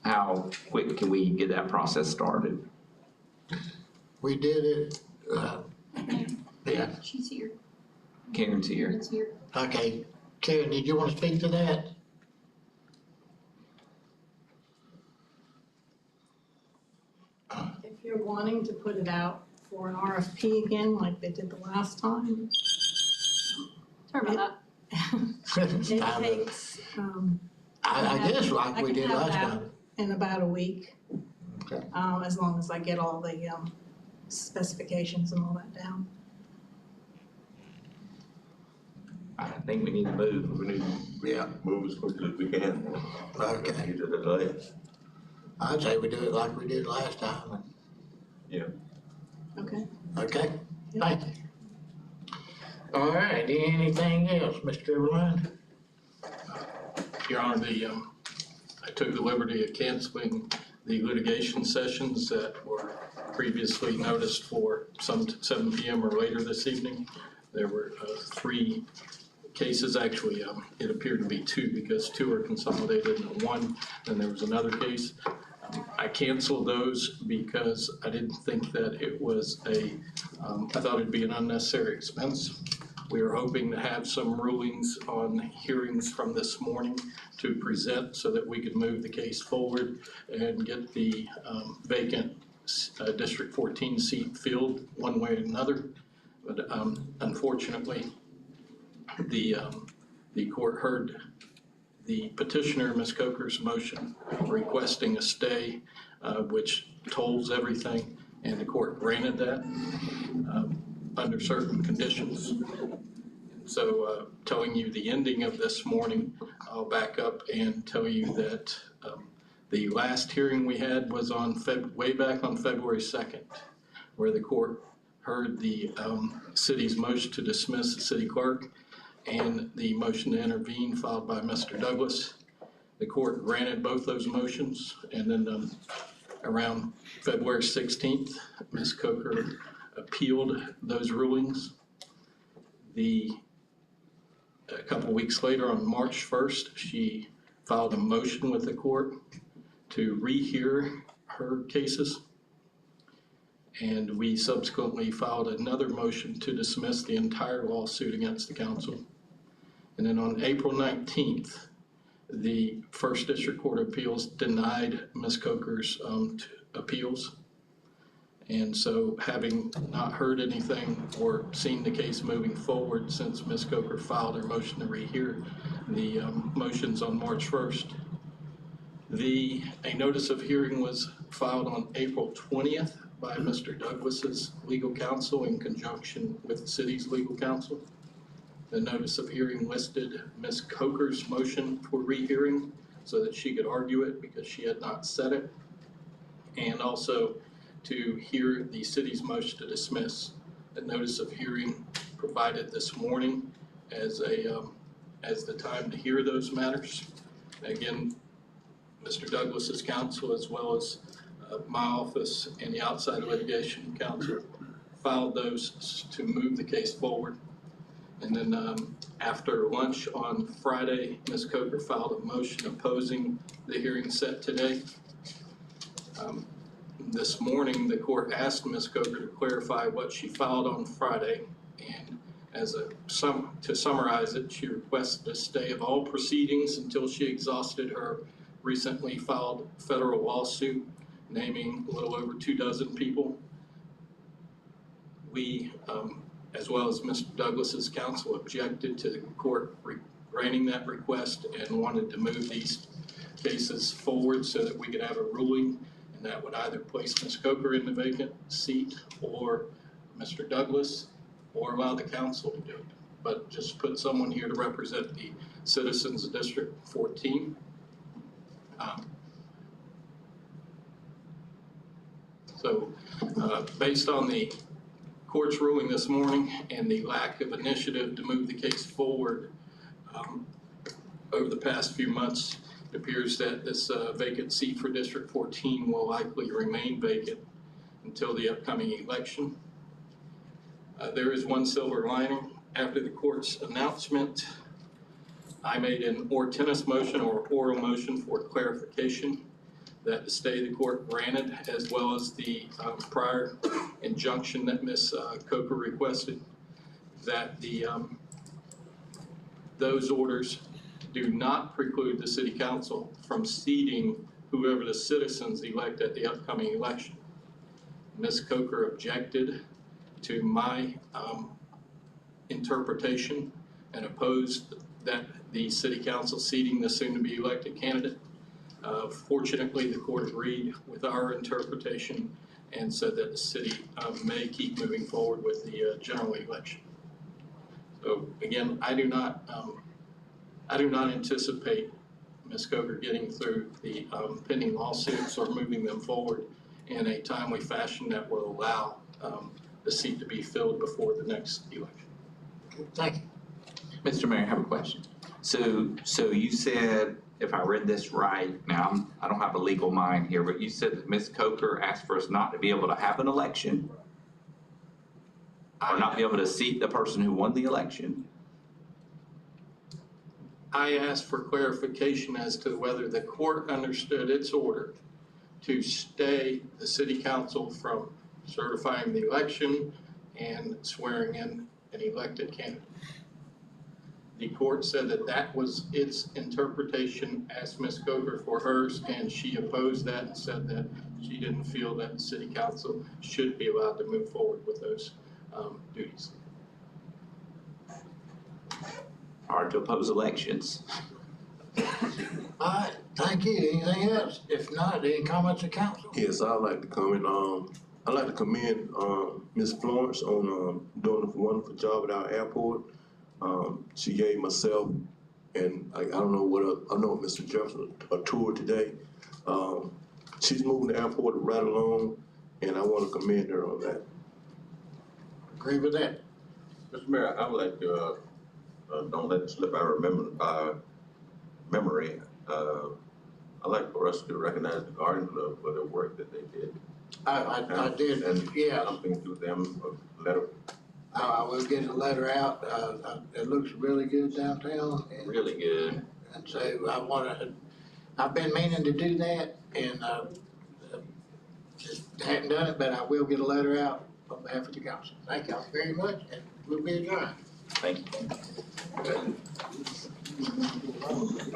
How quick can we get that process started? We did it, yeah. She's here. Karen's here. It's here. Okay, Karen, did you want to speak to that? If you're wanting to put it out for an RFP again, like they did the last time, Sorry about it takes, I guess like we did last I can have time. that in about a week. Okay. As long as I get all the specifications and all that down. I think we need to move. We need Yeah. to move as quickly as we can. Okay. Need to delay. I'd say we do it like we did last time. Yeah. Okay. Okay, thank you. All right, anything else, Mr. Ryan? Your Honor, I took the liberty of canceling the litigation sessions that were previously noticed for some 7 p.m. or later this evening. There were 3 cases, actually, it appeared to be 2 because 2 are consolidated into 1. Then there was another case. I canceled those because I didn't think that it was I thought it'd be an unnecessary expense. We are hoping to have some rulings on hearings from this morning to present so that we could move the case forward and get the vacant District 14 seat filled one way or another. But unfortunately, the court heard the petitioner, Ms. Coker's motion requesting a stay, which tolls everything, and the court granted that under certain conditions. So telling you the ending of this morning, I'll back up and tell you that the last hearing we had was on way back on February 2nd, where the court heard the city's motion to dismiss the city clerk and the motion to intervene filed by Mr. Douglas. The court granted both those motions, and then around February 16th, Ms. Coker appealed those rulings. A couple weeks later, on March 1st, she filed a motion with the court to rehear her cases. And we subsequently filed another motion to dismiss the entire lawsuit against the council. And then on April 19th, the First District Court of Appeals denied Ms. Coker's appeals. And so, having not heard anything or seen the case moving forward since Ms. Coker filed her motion to rehear the motions on March 1st, a notice of hearing was filed on April 20th by Mr. Douglas's legal counsel in conjunction with the city's legal counsel. The notice of hearing listed Ms. Coker's motion for rehearing so that she could argue it because she had not said it, and also to hear the city's motion to dismiss. The notice of hearing provided this morning as the time to hear those matters. Again, Mr. Douglas's counsel, as well as my office and the outside litigation counsel, filed those to move the case forward. And then after lunch on Friday, Ms. Coker filed a motion opposing the hearing set today. This morning, the court asked Ms. Coker to clarify what she filed on Friday, and to summarize it, she requested a stay of all proceedings until she exhausted her recently filed federal lawsuit naming a little over 24 people. We, as well as Mr. Douglas's counsel, objected to the court granting that request and wanted to move these cases forward so that we could have a ruling, and that would either place Ms. Coker in the vacant seat or Mr. Douglas, or allow the council to do it. But just put someone here to represent the citizens of District 14. Based on the court's ruling this morning and the lack of initiative to move the case forward over the past few months, it appears that this vacant seat for District 14 will likely remain vacant until the upcoming election. There is one silver lining. After the court's announcement, I made an tennis motion or oral motion for clarification that the stay the court granted, as well as the prior injunction that Ms. Coker requested, that those orders do not preclude the city council from seating whoever the citizens elect at the upcoming election. Ms. Coker objected to my interpretation and opposed that the city council seating the soon-to-be elected candidate. Fortunately, the court agreed with our interpretation and said that the city may keep moving forward with the general election. So again, I do not anticipate Ms. Coker getting through the pending lawsuits or moving them forward in a timely fashion that will allow the seat to be filled before the next election. Thank you. Mr. Mayor, I have a question. So you said, if I read this right, now I don't have a legal mind here, but you said that Ms. Coker asked for us not to be able to have an election, or not be able to seat the person who won the election. I asked for clarification as to whether the court understood its order to stay the city council from certifying the election and swearing in an elected candidate. The court said that that was its interpretation, asked Ms. Coker for hers, and she opposed that and said that she didn't feel that the city council should be allowed to move forward with those duties. Hard to oppose elections. All right, thank you. Anything else? If not, any comments of council? Yes, I'd like to comment, I'd like to commend, Ms. Florence on, doing a wonderful job at our airport. She gave myself and I don't know I know Mr. Jefferson, a tour today. She's moving the airport right along, and I want to commend her on that. Agree with that. Mr. Mayor, I would like to, don't let it slip our memory. I'd like for us to recognize the Garden Club for the work that they did. I did, And yeah. something to them, a letter. I will get a letter out. It looks really good downtown. And, Really good. and so I've been meaning to do that and, just hadn't done it, but I will get a letter out on behalf of the council. Thank y'all very much, and we'll be adjourned. Thank you.